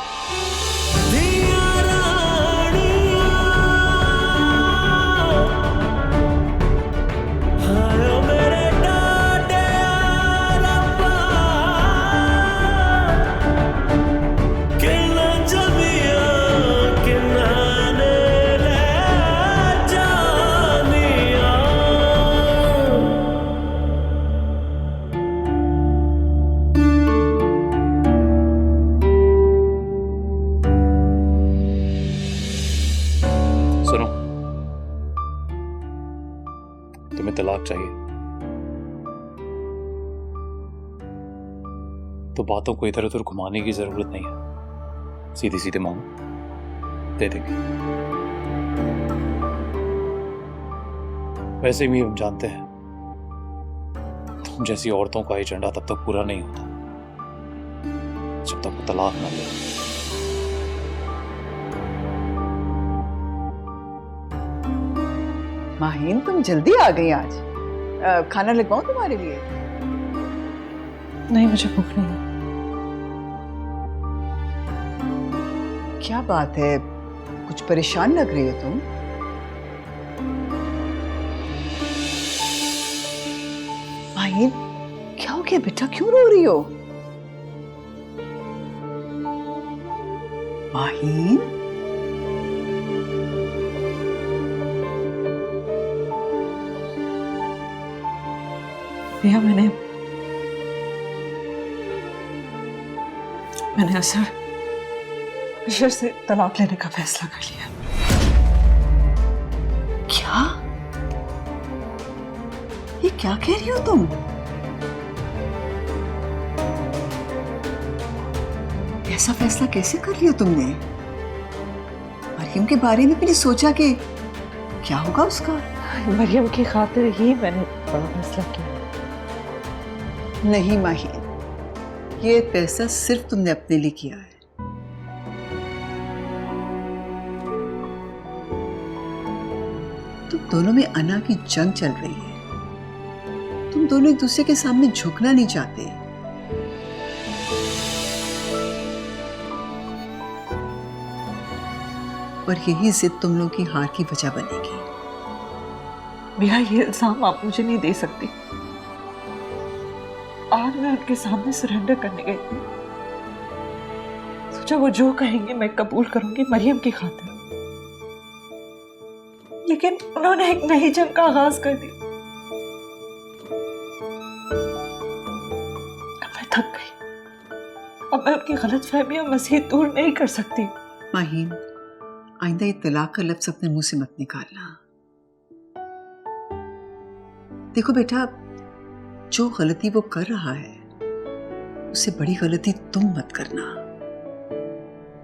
सुनो, तुम्हें तलाक चाहिए तो बातों को इधर उधर घुमाने की जरूरत नहीं है। सीधे सीधे मांगो, दे देंगे। वैसे भी हम जानते हैं तुम जैसी औरतों का एजेंडा तब तक पूरा नहीं होता जब तक वो तलाक ना ले। माहीन, तुम जल्दी आ गई आज। खाना लगवाऊं तुम्हारे लिए? नहीं, मुझे भूख नहीं है। क्या बात है, कुछ परेशान लग रही हो तुम? माहीन, क्या हो गया बेटा, क्यों रो रही हो? माहीन, भैया, मैंने अशर से तलाक लेने का फैसला कर लिया। क्या? ये क्या कह रही हो तुम? ऐसा फैसला कैसे कर लिया तुमने? मरियम के बारे में भी नहीं सोचा कि क्या होगा उसका? मरियम की खातिर ही मैंने बड़ा फैसला किया। नहीं माही, ये फैसला सिर्फ तुमने अपने लिए किया है। तुम दोनों में अना की जंग चल रही है। तुम दोनों एक दूसरे के सामने झुकना नहीं चाहते। और यही जिद तुम लोगों की हार की वजह बनेगी। भैया, ये इल्जाम आप मुझे नहीं दे सकती। आज मैं उनके सामने सरेंडर करने गई थी। सोचा वो जो कहेंगे मैं कबूल करूंगी मरियम की खातिर। लेकिन उन्होंने एक नई जंग का आगाज कर दिया। अब मैं थक गई। अब मैं अपनी गलत फहमियां मज़ीद दूर नहीं कर सकती। माहीन, आइंदा ये तलाक का लफ्ज अपने मुंह से मत निकालना। देखो बेटा, जो गलती वो कर रहा है उससे बड़ी गलती तुम मत करना,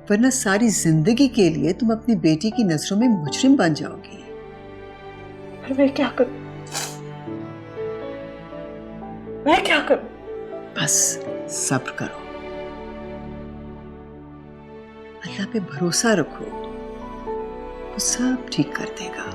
वरना सारी जिंदगी के लिए तुम अपनी बेटी की नजरों में मुजरिम बन जाओगी। पर मैं क्या करूं? मैं क्या करूं? बस सब्र करो, अल्लाह पे भरोसा रखो, वो सब ठीक कर देगा।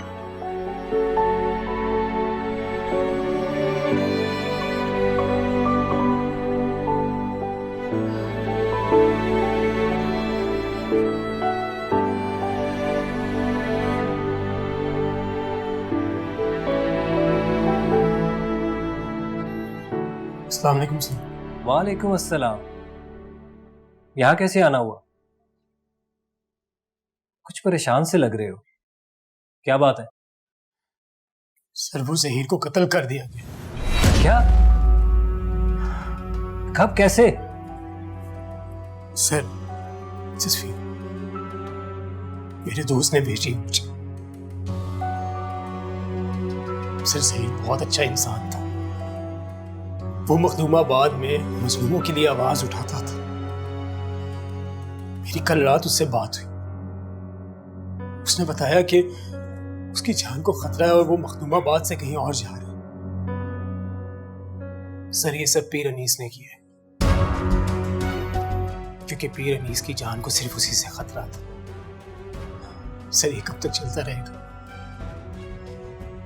अस्सलाम वालेकुम सर। वालेकुम अस्सलाम। यहाँ कैसे आना हुआ? कुछ परेशान से लग रहे हो, क्या बात है? सर वो जहीर को कत्ल कर दिया गया। क्या? कब, कैसे? सर तस्वीर मेरे दोस्त ने भेजी मुझे। सर जहीर बहुत अच्छा इंसान था। वो मखदूमाबाद में मजलूमों के लिए आवाज उठाता था। मेरी कल रात उससे बात हुई। उसने बताया कि उसकी जान को खतरा है और वो मखदूमाबाद से कहीं और जा रही है। सर ये सब पीर अनीस ने किया है, क्योंकि पीर अनीस की जान को सिर्फ उसी से खतरा था। सर ये कब तक चलता रहेगा?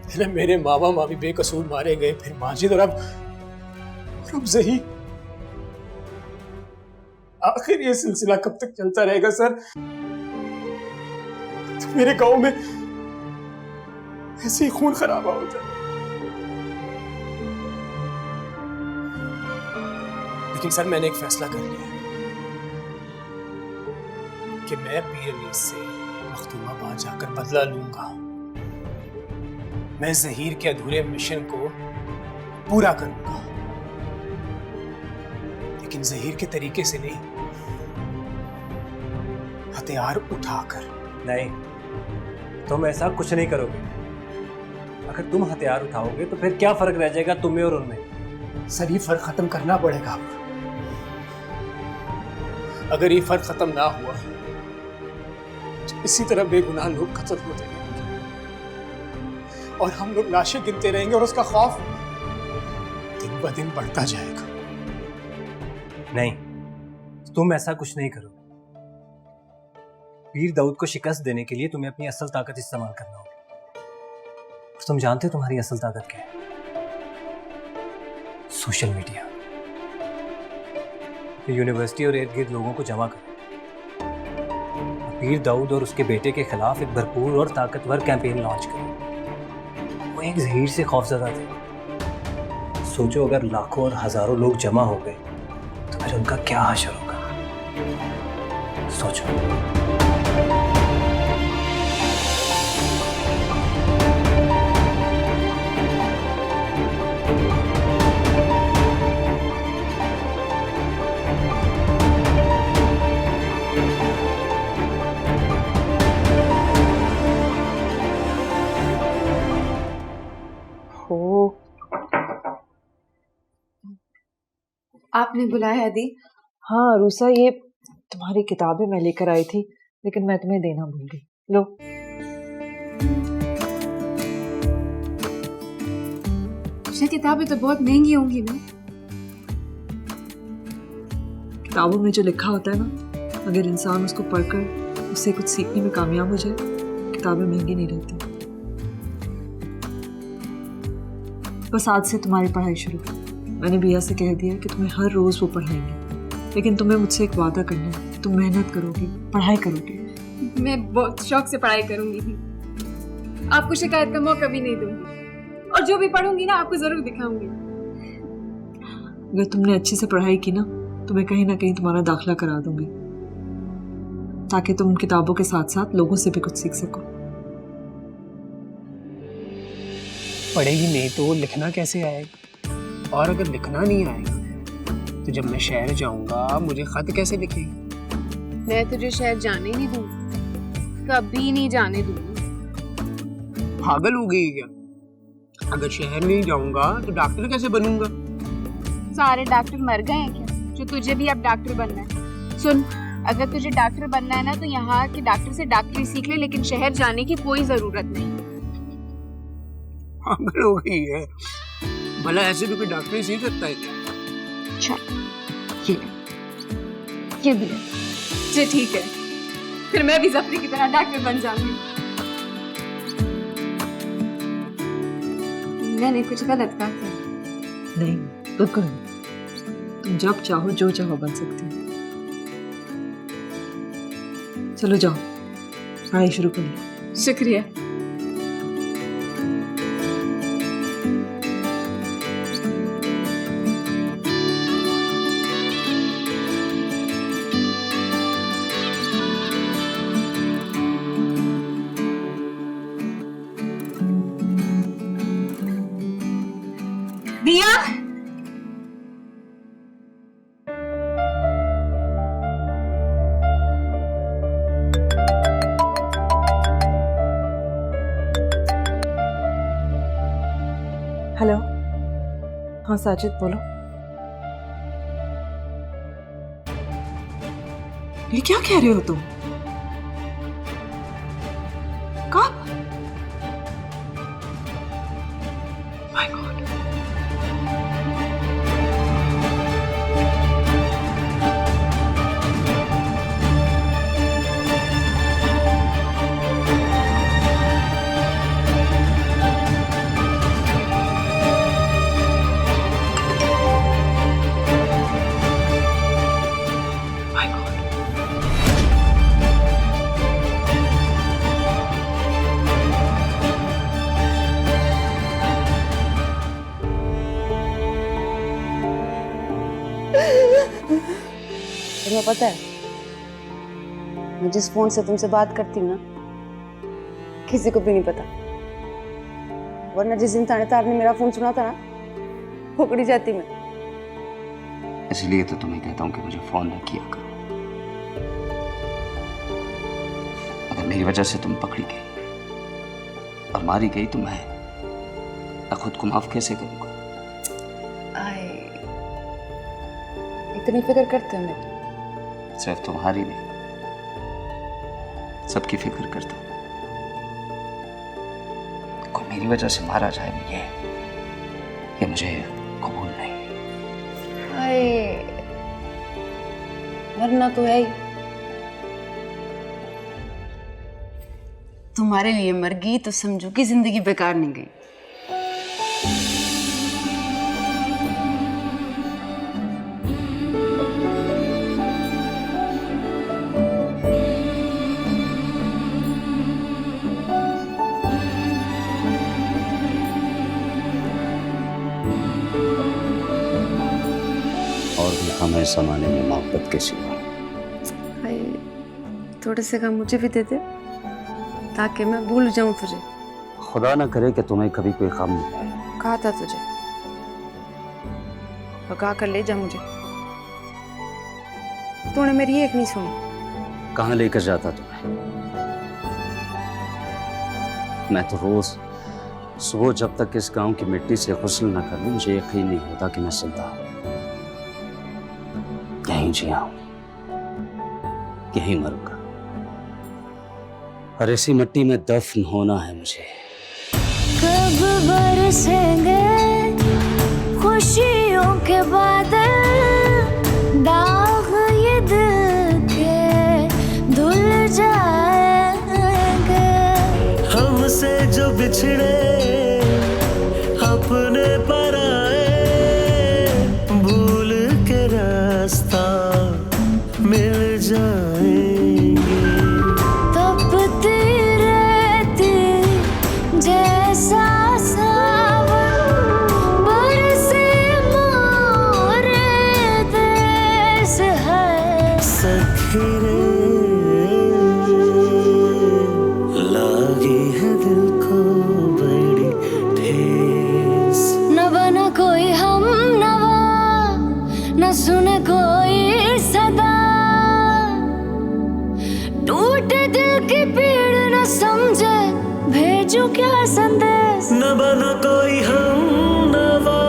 पहले मेरे मामा मामी बेकसूर मारे गए, फिर माजिद और अब ज़हीर। आखिर ये सिलसिला कब तक चलता रहेगा सर? तो मेरे गांव में ऐसे ही खून खराबा होता है। लेकिन सर मैंने एक फैसला कर लिया कि मैं पीर अनीस से मखदूमाबाद जाकर बदला लूंगा। मैं ज़हीर के अधूरे मिशन को पूरा करूंगा, लेकिन ज़हीर के तरीके से नहीं, हथियार उठाकर। नहीं, तुम ऐसा कुछ नहीं करोगे। अगर तुम हथियार उठाओगे तो फिर क्या फर्क रह जाएगा तुम में और उनमें? सर ये फर्क खत्म करना पड़ेगा आपको। अगर ये फर्क खत्म ना हुआ तो इसी तरह बेगुनाह लोग कत्ल होते रहेंगे और हम लोग लाशें गिनते रहेंगे और उसका खौफ दिन ब दिन बढ़ता जाएगा। नहीं, तुम ऐसा कुछ नहीं करोगे। पीर दाऊद को शिकस्त देने के लिए तुम्हें अपनी असल ताकत इस्तेमाल करना होगी। तुम जानते हो तुम्हारी असल ताकत क्या है? Social media. यूनिवर्सिटी और इर्द गिर्द लोगों को जमा करो। पीर दाऊद और उसके बेटे के खिलाफ एक भरपूर और ताकतवर कैंपेन लॉन्च करो। वो एक ज़हीर से खौफजदा थे। सोचो अगर लाखों और हजारों लोग जमा हो गए तो फिर उनका क्या हशर होगा। सोचो। आपने बुलाया दी? हाँ रूसा, ये तुम्हारी किताबें मैं लेकर आई थी, लेकिन मैं तुम्हें देना भूल गई। लो। ये किताबें तो बहुत महंगी होंगी ना? किताबों में जो लिखा होता है ना, अगर इंसान उसको पढ़कर उससे कुछ सीखने में कामयाब हो जाए, किताबें महंगी नहीं रहती। बस आज से तुम्हारी पढ़ाई शुरू। मैंने बिया से कह दिया कि तुम्हें हर रोज वो पढ़ाएंगे, लेकिन तुम्हें मुझसे एक वादा करना है, तुम मेहनत करोगी, पढ़ाई करोगी। मैं बहुत शौक से पढ़ाई करूंगी, आपको शिकायत का मौका भी नहीं दूंगी, और जो भी पढ़ूंगी ना आपको जरूर दिखाऊंगी। अगर तुमने अच्छे से पढ़ाई की ना तो मैं कहीं ना कहीं तुम्हारा दाखिला करा दूंगी। ताकि तुम किताबों के साथ साथ लोगों से भी कुछ सीख सको। पढ़ेगी नहीं तो लिखना कैसे आएगा? और अगर लिखना नहीं आएगा तो जब मैं शहर जाऊंगा मुझे खत कैसे लिखेगी? मैं तुझे शहर जाने नहीं दूंगी, कभी नहीं जाने दूंगी। पागल हो गई क्या? अगर शहर नहीं जाऊंगा तो डॉक्टर कैसे बनूंगा? सारे डॉक्टर मर गए हैं क्या जो तुझे भी अब डॉक्टर बनना है? सुन, अगर तुझे डॉक्टर बनना है ना तो यहाँ के डॉक्टर से डॉक्टरी सीख ले, लेकिन शहर जाने की कोई जरूरत नहीं। पागल हो गई है? भला ऐसे भी कोई डॉक्टरी सीख सकता है क्या? अच्छा, ये भी है। जी ठीक है, फिर मैं भी जफरी की तरह डॉक्टर बन जाऊंगी। मैंने कुछ गलत कहा था? नहीं, बिल्कुल नहीं। तुम जब चाहो जो चाहो बन सकती हो। चलो जाओ, पढ़ाई शुरू कर लो। शुक्रिया। दिया, हेलो, हाँ साजिद बोलो। ये क्या कह रहे हो तुम? कब? My God. तुम्हें पता है, मैं जिस फोन से तुमसे बात करती हूँ ना, किसी को भी नहीं पता। वरना जिस दिन ताने तार ने मेरा फोन सुना था ना, पकड़ी जाती मैं। इसलिए तो तुम्हें कहता हूँ कि मुझे फोन न किया करो। अगर मेरी वजह से तुम पकड़ी गई और मारी गई तो मैं खुद को माफ कैसे करूंगा? इतनी फिक्र करते हो मेरी? सिर्फ तुम्हारी नहीं, सबकी फिक्र करता हूँ। कोई मेरी वजह से मारा जाए ये मुझे कबूल नहीं। मरना तो है ही। तुम्हारे लिए मर गई तो समझो कि जिंदगी बेकार नहीं गई। हमें समाने में मोहब्बत के सिवा। भाई थोड़े से काम मुझे भी दे दे ताकि मैं भूल जाऊं तुझे। खुदा ना करे कि तुम्हें कभी कोई गम नहीं। कहा था तुझे, तो कहा कर ले जा मुझे। तूने मेरी एक नहीं सुनी। कहाँ लेकर जाता तुम्हें? मैं तो रोज सुबह जब तक इस गांव की मिट्टी से गुस्ल न कर लूं, मुझे यकीन नहीं होता कि मैं जिंदा हूं। यहीं जिया हूं, यहीं मरूंगा, और इसी मिट्टी में दफन होना है मुझे। कब बरसेंगे खुशियों के बादल, दाग ये दिल के धुल जाएंगे। हमसे जो बिछड़े अपने पर आए, भूल के रास्ता मिल जाएंगे। तपती रहती जैसा सावन, बरसे मोरे देश है। सखी रे सुने कोई सदा, टूटे दिल की पीड़ न समझे, भेजूं क्या संदेश। न बना कोई हम नवा,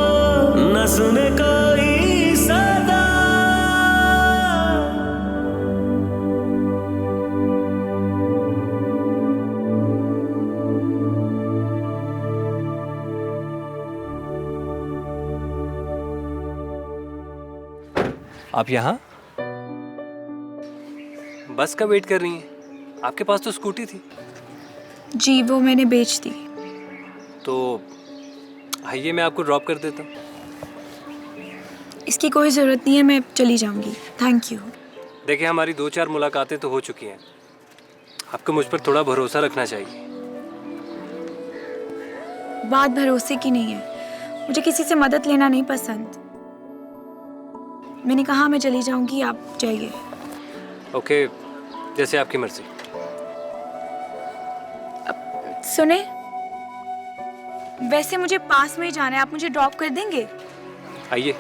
न सुने कोई सदा। आप यहाँ बस का वेट कर रही हैं? आपके पास तो स्कूटी थी। जी वो मैंने बेच दी। तो आइए मैं आपको ड्रॉप कर देता हूँ। इसकी कोई ज़रूरत नहीं है, मैं चली जाऊंगी। Thank you. देखिए हमारी 2-4 मुलाकातें तो हो चुकी हैं, आपको मुझ पर थोड़ा भरोसा रखना चाहिए। बात भरोसे की नहीं है, मुझे किसी से मदद लेना नहीं पसंद। मैंने कहा मैं चली जाऊंगी, आप जाइए। ओके, जैसे आपकी मर्जी। सुने, वैसे मुझे पास में ही जाना है, आप मुझे ड्रॉप कर देंगे? आइए।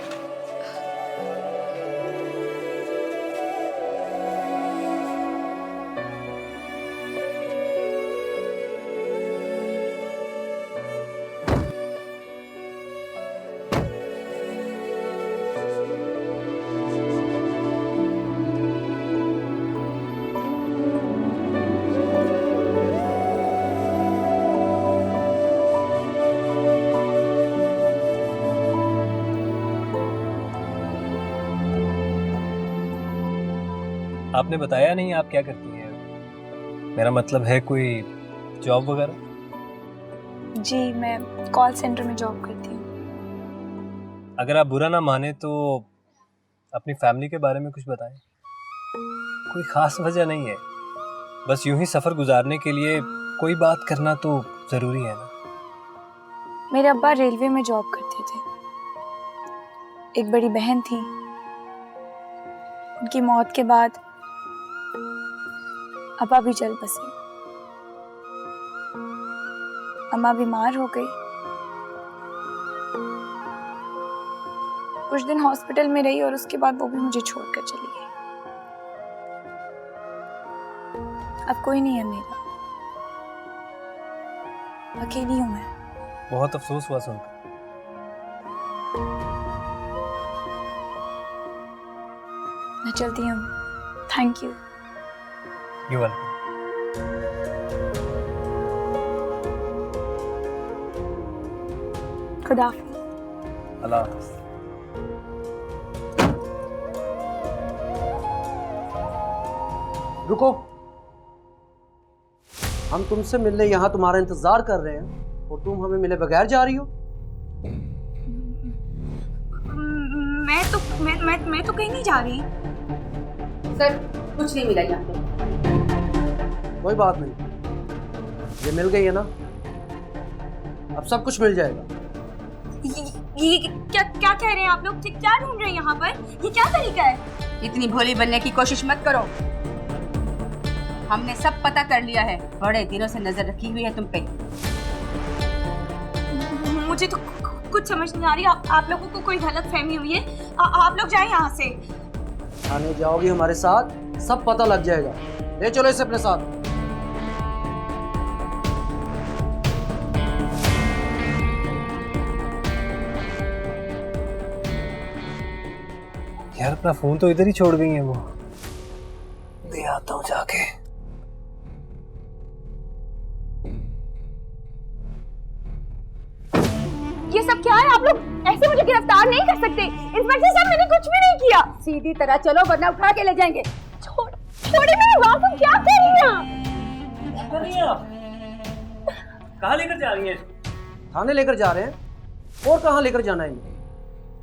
आपने बताया नहीं आप क्या करती हैं? मेरा मतलब है कोई जॉब वगैरह? जी मैं कॉल सेंटर में जॉब करती हूँ। अगर आप बुरा ना माने तो अपनी फैमिली के बारे में कुछ बताएं। कोई ख़ास वजह नहीं है, बस यूं ही सफ़र गुजारने के लिए कोई बात करना तो ज़रूरी है ना। मेरे अब्बा रेलवे में जॉब करते थे। एक बड़ी बहन थी, उनकी मौत के बाद अब्बा भी चल बसे। अम्मा बीमार हो गई, कुछ दिन हॉस्पिटल में रही और उसके बाद वो भी मुझे छोड़कर चली गई। अब कोई नहीं है मेरा, अकेली हूं मैं। बहुत अफसोस हुआ सुनकर। मैं चलती हूँ। Thank you. You welcome. खुदा हाफिज़। अल्लाह हाफिज़। रुको, हम तुमसे मिलने यहाँ तुम्हारा इंतजार कर रहे हैं और तुम हमें मिले बगैर जा रही हो। मैं तो कहीं नहीं जा रही। सर कुछ नहीं मिला यहाँ पे। कोई बात नहीं, ये मिल गई है ना, अब सब कुछ मिल जाएगा। ये क्या कह रहे हैं आप लोग? क्या ढूंढ रहे हैं यहाँ पर? ये क्या तरीका है? इतनी भोली बनने की कोशिश मत करो, हमने सब पता कर लिया है। बड़े दिनों से नजर रखी हुई है तुम पे। मुझे तो कुछ समझ नहीं आ रही। आप लोगों को कोई गलत फहमी हुई है। आप लोग जाएं यहाँ से। थाने जाओगी हमारे साथ, सब पता लग जाएगा। ले चलो इसे अपने साथ। यार अपना फोन तो इधर ही छोड़ गई है वो। दे आता हूँ जाके। ये सब क्या है? आप लोग ऐसे मुझे गिरफ्तार नहीं कर सकते। इंस्पेक्टर साहब मैंने कुछ भी नहीं किया। सीधी तरह चलो वरना उठा के ले जाएंगे। छोड़े मेरी बात, तुम क्या कर रही हैं? कहाँ लेकर जा रही हैं? थाने लेकर जा रहे हैं, और कहाँ लेकर जाना है इन्हें?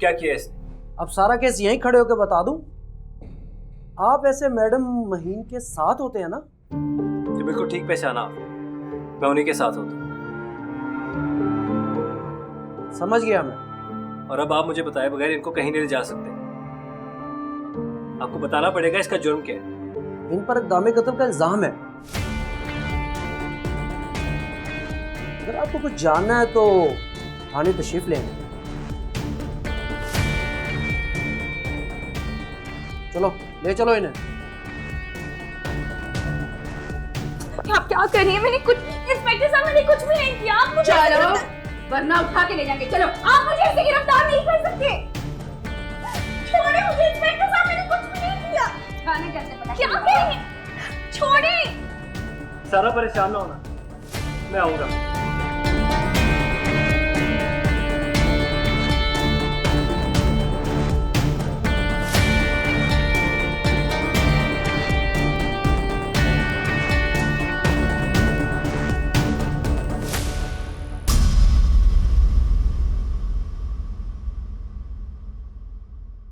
क्या किया इसने? अब सारा केस यहीं खड़े होकर बता दूं। आप ऐसे मैडम महीन के साथ होते हैं ना? तो बिल्कुल ठीक पहचाना, मैं उन्हीं के साथ होता हूँ। समझ गया मैं। और अब आप मुझे बताए बगैर इनको कहीं नहीं ले जा सकते। आपको बताना पड़ेगा इसका जुर्म क्या है। इन पर इक़दाम कत्ल का इल्जाम है। अगर आपको कुछ जानना है तो थाने तशरीफ लेंगे। चलो ले चलो इन्हें। आप क्या कर रही हैं? मैंने कुछ, इंस्पेक्टर साहब मैंने कुछ भी नहीं किया। आप मुझे चलो वरना उठा के ले जाएंगे। चलो आप मुझे ऐसे गिरफ्तार नहीं कर सकते। छोड़े मुझे इंस्पेक्टर साहब, मैंने कुछ भी नहीं किया। थाने कैसे पता? क्या कह रही हैं? छोड़े। सारा परेशान ना होना, मैं आऊंगा।